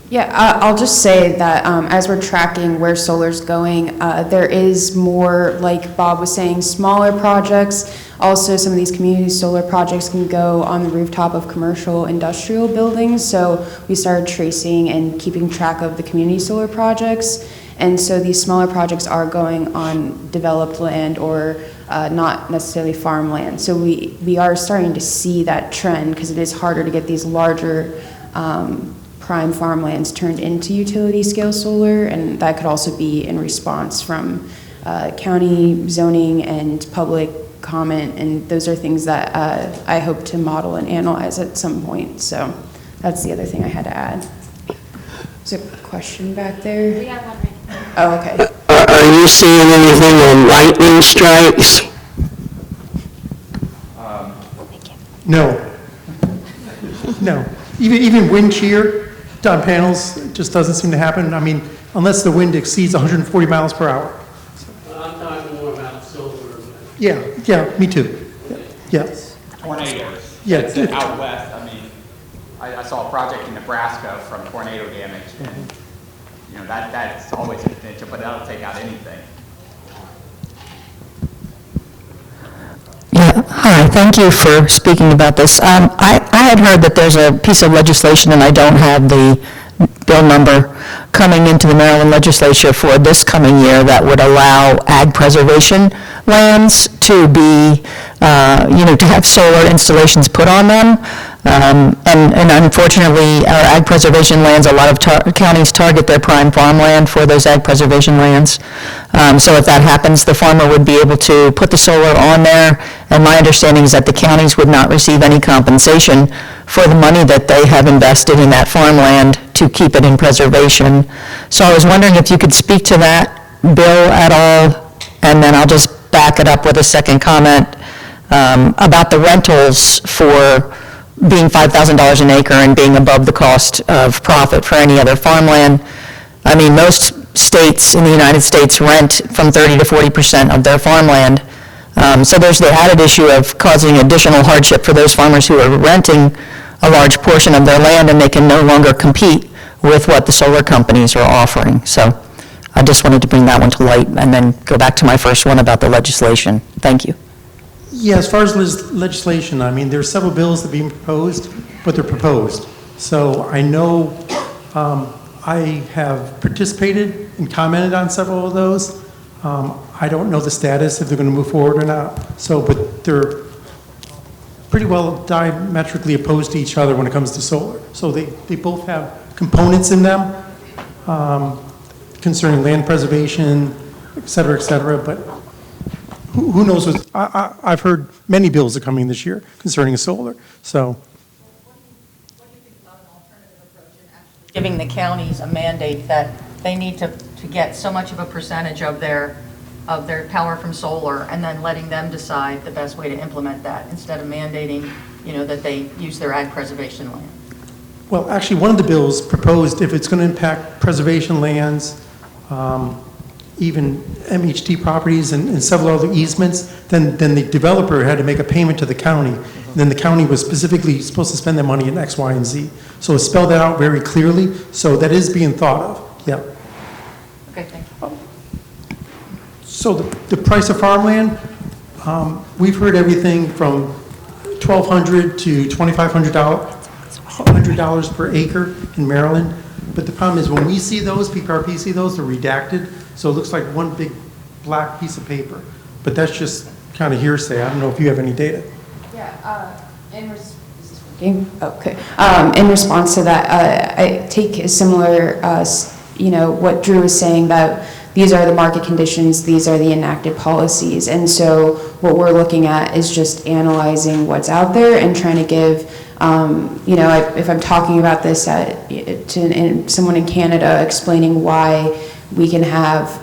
Yeah, I'll just say that as we're tracking where solar's going, there is more, like Bob was saying, smaller projects. Also, some of these community solar projects can go on the rooftop of commercial industrial buildings. So we started tracing and keeping track of the community solar projects. And so these smaller projects are going on developed land or not necessarily farmland. So we are starting to see that trend because it is harder to get these larger prime farmlands turned into utility scale solar, and that could also be in response from county zoning and public comment, and those are things that I hope to model and analyze at some point. So that's the other thing I had to add. There's a question back there. We have one right now. Oh, okay. Are you seeing anything on lightning strikes? No. No. Even wind shear on panels just doesn't seem to happen. I mean, unless the wind exceeds 140 miles per hour. I'm talking more about solar. Yeah, me too. Yeah. Tornadoes. Yeah. It's out west. I mean, I saw a project in Nebraska from tornado damage, and that's always a potential, but that'll take out anything. Yeah, hi, thank you for speaking about this. I had heard that there's a piece of legislation, and I don't have the bill number, coming into the Maryland legislature for this coming year that would allow ag preservation lands to be, to have solar installations put on them. And unfortunately, our ag preservation lands, a lot of counties target their prime farmland for those ag preservation lands. So if that happens, the farmer would be able to put the solar on there, and my understanding is that the counties would not receive any compensation for the money that they have invested in that farmland to keep it in preservation. So I was wondering if you could speak to that, Bill, at all, and then I'll just back it up with a second comment about the rentals for being $5,000 an acre and being above the cost of profit for any other farmland. I mean, most states in the United States rent from 30 to 40% of their farmland. So there's the added issue of causing additional hardship for those farmers who are renting a large portion of their land, and they can no longer compete with what the solar companies are offering. So I just wanted to bring that one to light and then go back to my first one about the legislation. Thank you. Yeah, as far as legislation, I mean, there's several bills that are being proposed, but they're proposed. So I know I have participated and commented on several of those. I don't know the status, if they're going to move forward or not. So, but they're pretty well diametrically opposed to each other when it comes to solar. So they both have components in them concerning land preservation, et cetera, but who knows what, I've heard many bills are coming this year concerning solar, so. Giving the counties a mandate that they need to get so much of a percentage of their power from solar, and then letting them decide the best way to implement that, instead of mandating, that they use their ag preservation land. Well, actually, one of the bills proposed, if it's going to impact preservation lands, even MHD properties and several other easements, then the developer had to make a payment to the county. And then the county was specifically supposed to spend that money in X, Y, and Z. So it spelled that out very clearly. So that is being thought of, yeah. Okay, thank you. So the price of farmland, we've heard everything from $1,200 to $2,500 per acre in Maryland. But the problem is when we see those, PPRP see those, they're redacted. So it looks like one big black piece of paper. But that's just kind of hearsay. I don't know if you have any data. Yeah, okay. In response to that, I take a similar, what Drew was saying, that these are the market conditions, these are the enacted policies. And so what we're looking at is just analyzing what's out there and trying to give, if I'm talking about this to someone in Canada, explaining why we can have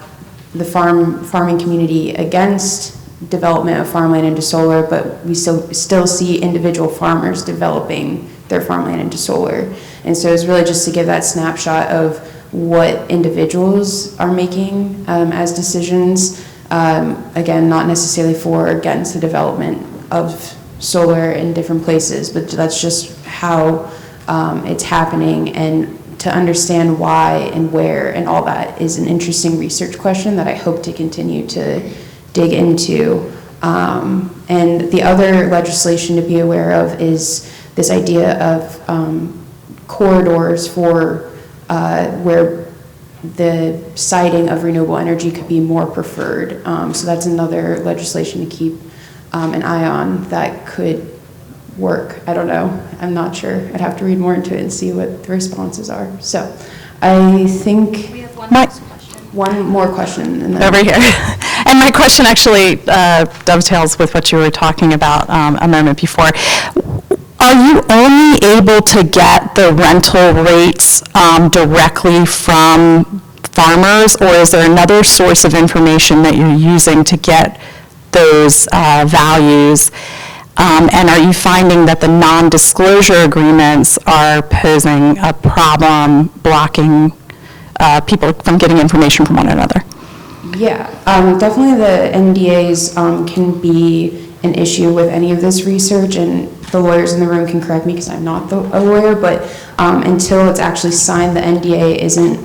the farming community against development of farmland into solar, but we still see individual farmers developing their farmland into solar. And so it's really just to give that snapshot of what individuals are making as decisions. Again, not necessarily for or against the development of solar in different places, but that's just how it's happening, and to understand why and where and all that is an interesting research question that I hope to continue to dig into. And the other legislation to be aware of is this idea of corridors for where the siting of renewable energy could be more preferred. So that's another legislation to keep an eye on that could work. I don't know. I'm not sure. I'd have to read more into it and see what the responses are. So I think We have one last question. one more question. And then Over here. And my question actually dovetails with what you were talking about a moment before. Are you only able to get the rental rates directly from farmers, or is there another source of information that you're using to get those values? And are you finding that the non-disclosure agreements are posing a problem blocking people from getting information from one another? Yeah, definitely the NDAs can be an issue with any of this research, and the lawyers in the room can correct me because I'm not a lawyer, but until it's actually signed, the NDA isn't.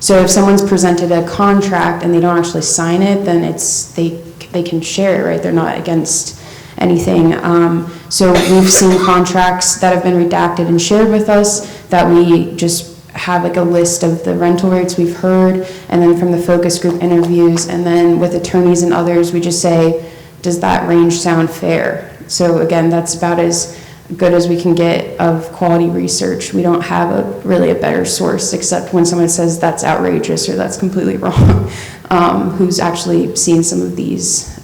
So if someone's presented a contract and they don't actually sign it, then they can share it, right? They're not against anything. So we've seen contracts that have been redacted and shared with us that we just have like a list of the rental rates we've heard, and then from the focus group interviews, and then with attorneys and others, we just say, does that range sound fair? So again, that's about as good as we can get of quality research. We don't have really a better source except when someone says that's outrageous or that's completely wrong, who's actually seen some of these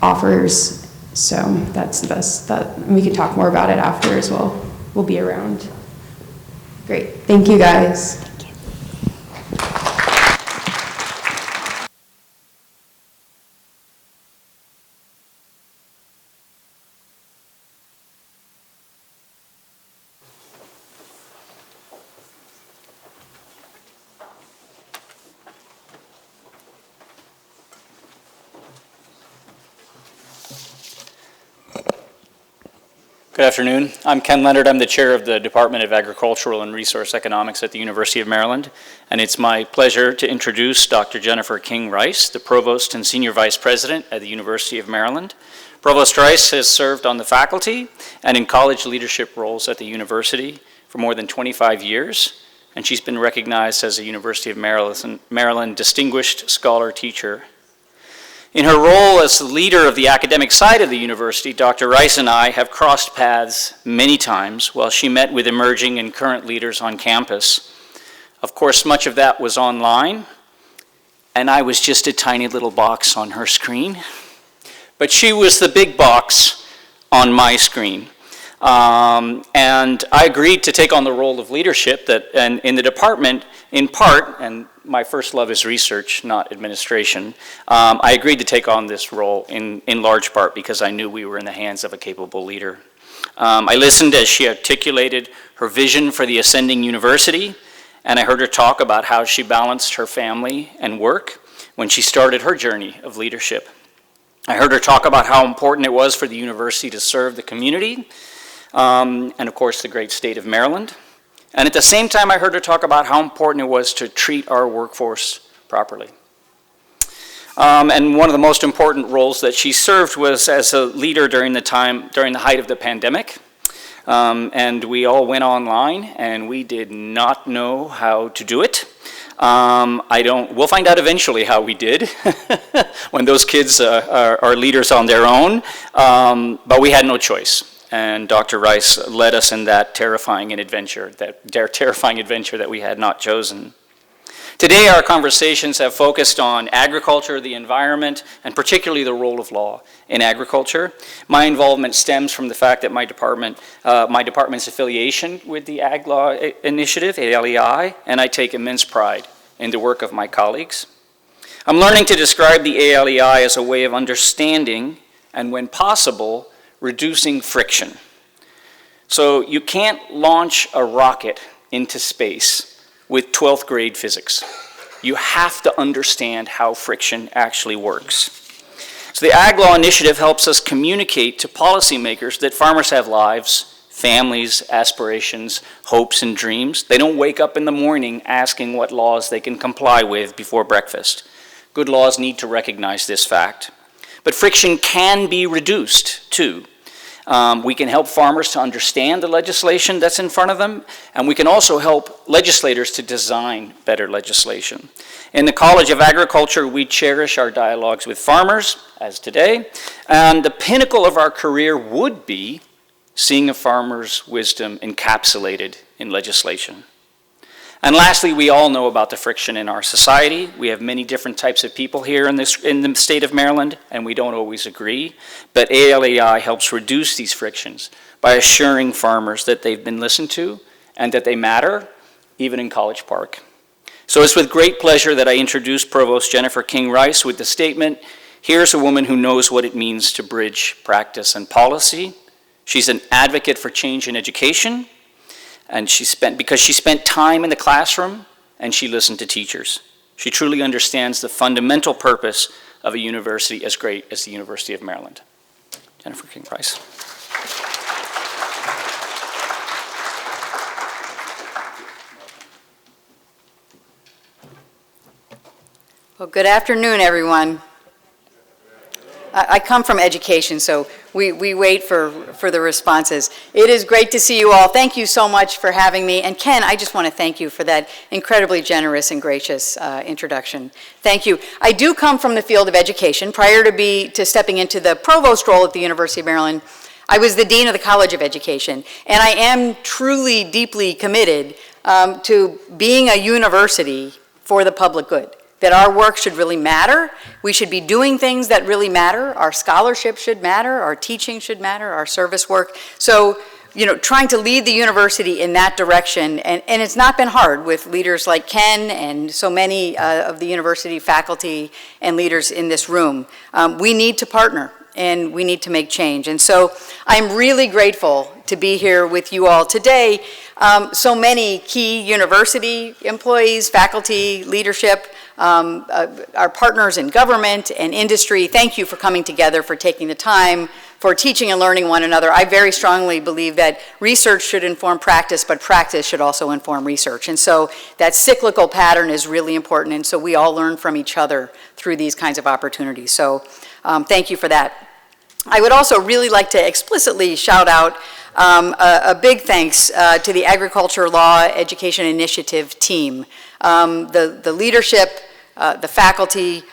offers. So that's the best. We can talk more about it after as well. We'll be around. Great. Thank you, guys. Good afternoon. I'm Ken Leonard. I'm the chair of the Department of Agricultural and Resource Economics at the University of Maryland, and it's my pleasure to introduce Dr. Jennifer King Rice, the Provost and Senior Vice President at the University of Maryland. Provost Rice has served on the faculty and in college leadership roles at the university for more than 25 years, and she's been recognized as a University of Maryland Distinguished Scholar Teacher. In her role as the leader of the academic side of the university, Dr. Rice and I have crossed paths many times while she met with emerging and current leaders on campus. Of course, much of that was online, and I was just a tiny little box on her screen. But she was the big box on my screen. And I agreed to take on the role of leadership and in the department, in part, and my first love is research, not administration. I agreed to take on this role in large part because I knew we were in the hands of a capable leader. I listened as she articulated her vision for the ascending university, and I heard her talk about how she balanced her family and work when she started her journey of leadership. I heard her talk about how important it was for the university to serve the community, and of course the great state of Maryland. And at the same time, I heard her talk about how important it was to treat our workforce properly. And one of the most important roles that she served was as a leader during the height of the pandemic. And we all went online, and we did not know how to do it. We'll find out eventually how we did when those kids are leaders on their own, but we had no choice. And Dr. Rice led us in that terrifying adventure that we had not chosen. Today, our conversations have focused on agriculture, the environment, and particularly the role of law in agriculture. My involvement stems from the fact that my department's affiliation with the Ag Law Initiative, ALEI, and I take immense pride in the work of my colleagues. I'm learning to describe the ALEI as a way of understanding and, when possible, reducing friction. So you can't launch a rocket into space with 12th grade physics. You have to understand how friction actually works. So the Ag Law Initiative helps us communicate to policymakers that farmers have lives, families, aspirations, hopes, and dreams. They don't wake up in the morning asking what laws they can comply with before breakfast. Good laws need to recognize this fact. But friction can be reduced, too. We can help farmers to understand the legislation that's in front of them, and we can also help legislators to design better legislation. In the College of Agriculture, we cherish our dialogues with farmers, as today, and the pinnacle of our career would be seeing a farmer's wisdom encapsulated in legislation. And lastly, we all know about the friction in our society. We have many different types of people here in the state of Maryland, and we don't always agree. But ALEI helps reduce these frictions by assuring farmers that they've been listened to and that they matter, even in College Park. So it's with great pleasure that I introduce Provost Jennifer King Rice with the statement, here's a woman who knows what it means to bridge practice and policy. She's an advocate for change in education, and because she spent time in the classroom and she listened to teachers. She truly understands the fundamental purpose of a university as great as the University of Maryland. Jennifer King Rice. Well, good afternoon, everyone. I come from education, so we wait for the responses. It is great to see you all. Thank you so much for having me. And Ken, I just want to thank you for that incredibly generous and gracious introduction. Thank you. I do come from the field of education. Prior to stepping into the provost role at the University of Maryland, I was the Dean of the College of Education, and I am truly, deeply committed to being a university for the public good, that our work should really matter. We should be doing things that really matter. Our scholarship should matter, our teaching should matter, our service work. So, you know, trying to lead the university in that direction, and it's not been hard with leaders like Ken and so many of the university faculty and leaders in this room. We need to partner, and we need to make change. And so I'm really grateful to be here with you all today. So many key university employees, faculty, leadership, our partners in government and industry, thank you for coming together, for taking the time, for teaching and learning one another. I very strongly believe that research should inform practice, but practice should also inform research. And so that cyclical pattern is really important, and so we all learn from each other through these kinds of opportunities. So thank you for that. I would also really like to explicitly shout out a big thanks to the Agriculture Law Education Initiative team. The leadership, the faculty,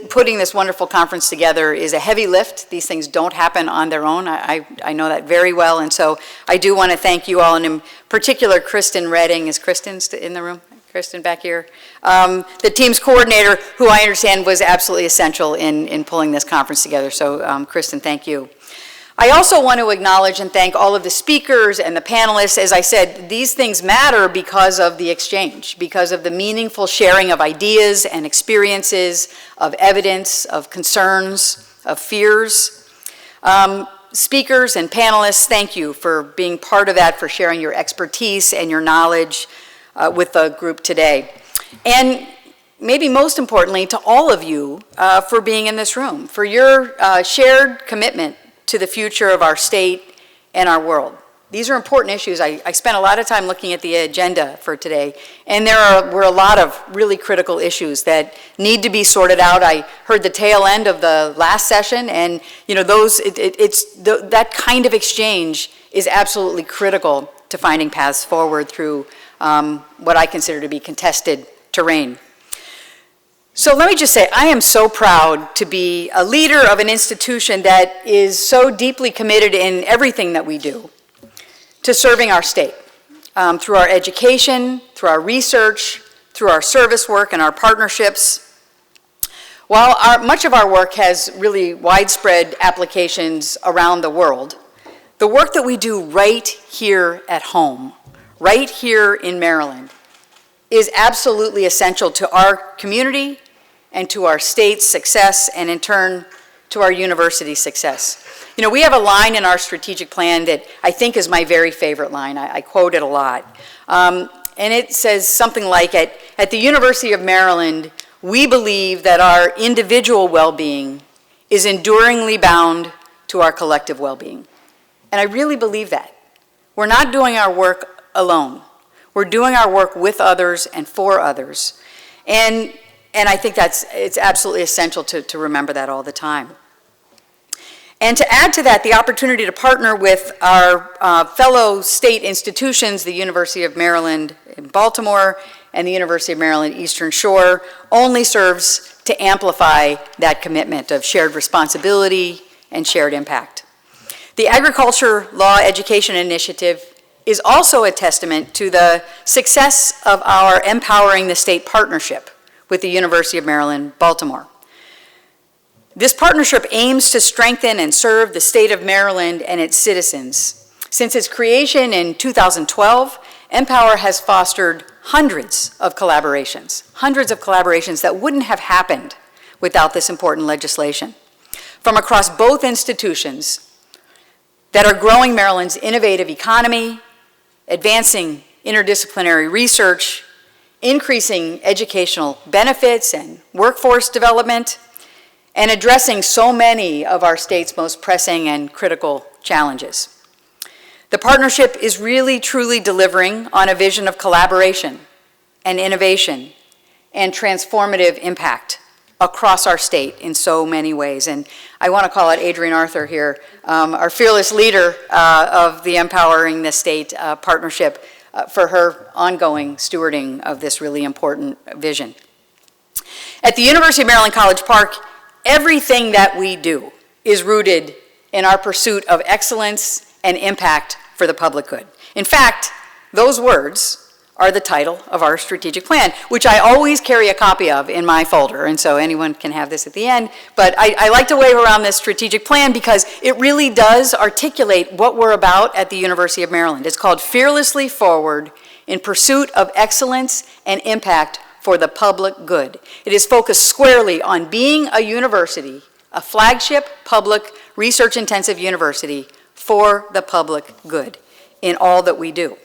putting this wonderful conference together is a heavy lift. These things don't happen on their own. I know that very well, and so I do want to thank you all, and in particular, Kristen Redding. Is Kristen in the room? Kristen back here. The team's coordinator, who I understand was absolutely essential in pulling this conference together. So Kristen, thank you. I also want to acknowledge and thank all of the speakers and the panelists. As I said, these things matter because of the exchange, because of the meaningful sharing of ideas and experiences, of evidence, of concerns, of fears. Speakers and panelists, thank you for being part of that, for sharing your expertise and your knowledge with the group today. And maybe most importantly, to all of you for being in this room, for your shared commitment to the future of our state and our world. These are important issues. I spent a lot of time looking at the agenda for today, and were a lot of really critical issues that need to be sorted out. I heard the tail end of the last session, and you know, that kind of exchange is absolutely critical to finding paths forward through what I consider to be contested terrain. So let me just say, I am so proud to be a leader of an institution that is so deeply committed in everything that we do to serving our state, through our education, through our research, through our service work and our partnerships. While much of our work has really widespread applications around the world, the work that we do right here at home, right here in Maryland, is absolutely essential to our community and to our state's success, and in turn, to our university's success. You know, we have a line in our strategic plan that I think is my very favorite line. I quote it a lot. And it says something like, at the University of Maryland, we believe that our individual well-being is enduringly bound to our collective well-being. And I really believe that. We're not doing our work alone. We're doing our work with others and for others. And I think it's absolutely essential to remember that all the time. And to add to that, the opportunity to partner with our fellow state institutions, the University of Maryland in Baltimore and the University of Maryland Eastern Shore, only serves to amplify that commitment of shared responsibility and shared impact. The Agriculture Law Education Initiative is also a testament to the success of our Empowering the State partnership with the University of Maryland, Baltimore. This partnership aims to strengthen and serve the state of Maryland and its citizens. Since its creation in 2012, Empower has fostered hundreds of collaborations that wouldn't have happened without this important legislation. From across both institutions that are growing Maryland's innovative economy, advancing interdisciplinary research, increasing educational benefits and workforce development, and addressing so many of our state's most pressing and critical challenges. The partnership is really, truly delivering on a vision of collaboration and innovation and transformative impact across our state in so many ways. And I want to call out Adrienne Arthur here, our fearless leader of the Empowering the State partnership, for her ongoing stewarding of this really important vision. At the University of Maryland College Park, everything that we do is rooted in our pursuit of excellence and impact for the public good. In fact, those words are the title of our strategic plan, which I always carry a copy of in my folder, and so anyone can have this at the end. But I like to wave around this strategic plan because it really does articulate what we're about at the University of Maryland. It's called Fearlessly Forward in Pursuit of Excellence and Impact for the Public Good. It is focused squarely on being a university, a flagship public research-intensive university for the public good in all that we do.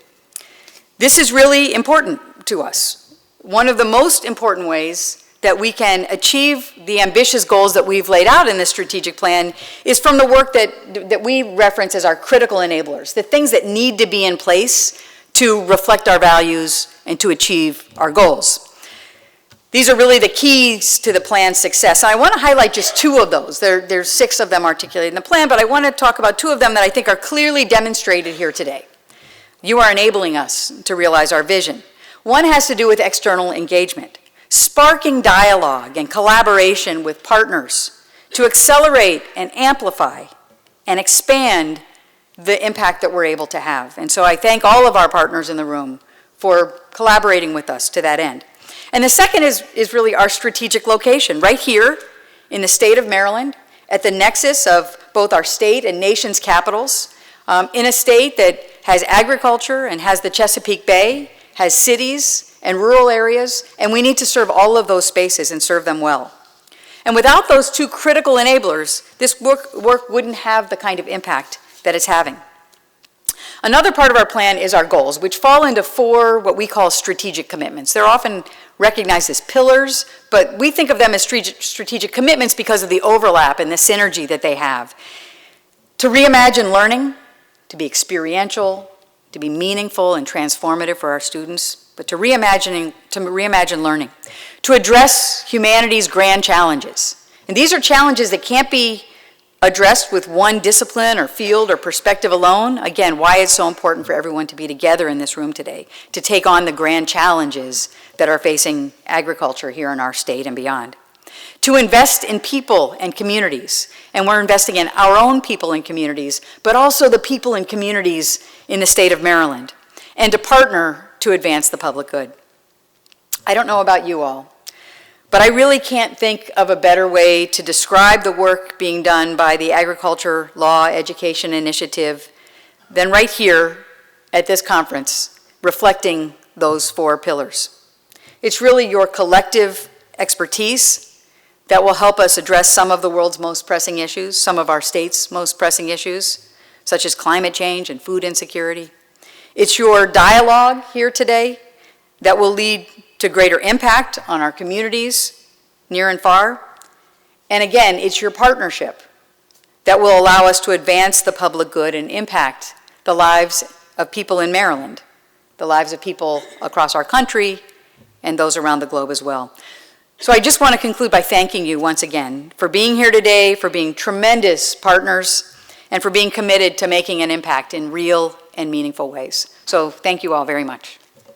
This is really important to us. One of the most important ways that we can achieve the ambitious goals that we've laid out in this strategic plan is from the work that we reference as our critical enablers, the things that need to be in place to reflect our values and to achieve our goals. These are really the keys to the plan's success. And I want to highlight just two of those. There's 6 of them articulated in the plan, but I want to talk about 2 of them that I think are clearly demonstrated here today. You are enabling us to realize our vision. One has to do with external engagement, sparking dialogue and collaboration with partners to accelerate and amplify and expand the impact that we're able to have. And so I thank all of our partners in the room for collaborating with us to that end. And the second is really our strategic location, right here in the state of Maryland, at the nexus of both our state and nation's capitals, in a state that has agriculture and has the Chesapeake Bay, has cities and rural areas, and we need to serve all of those spaces and serve them well. And without those 2 critical enablers, this work wouldn't have the kind of impact that it's having. Another part of our plan is our goals, which fall into 4 what we call strategic commitments. They're often recognized as pillars, but we think of them as strategic commitments because of the overlap and the synergy that they have. To reimagine learning, to be experiential, to be meaningful and transformative for our students, but to reimagine learning, to address humanity's grand challenges. And these are challenges that can't be addressed with one discipline or field or perspective alone. Again, why it's so important for everyone to be together in this room today, to take on the grand challenges that are facing agriculture here in our state and beyond. To invest in people and communities, and we're investing in our own people and communities, but also the people and communities in the state of Maryland, and to partner to advance the public good. I don't know about you all, but I really can't think of a better way to describe the work being done by the Agriculture Law Education Initiative than right here at this conference, reflecting those 4 pillars. It's really your collective expertise that will help us address some of the world's most pressing issues, some of our state's most pressing issues, such as climate change and food insecurity. It's your dialogue here today that will lead to greater impact on our communities, near and far. And again, it's your partnership that will allow us to advance the public good and impact the lives of people in Maryland, the lives of people across our country, and those around the globe as well. So I just want to conclude by thanking you once again for being here today, for being tremendous partners, and for being committed to making an impact in real and meaningful ways. So thank you all very much.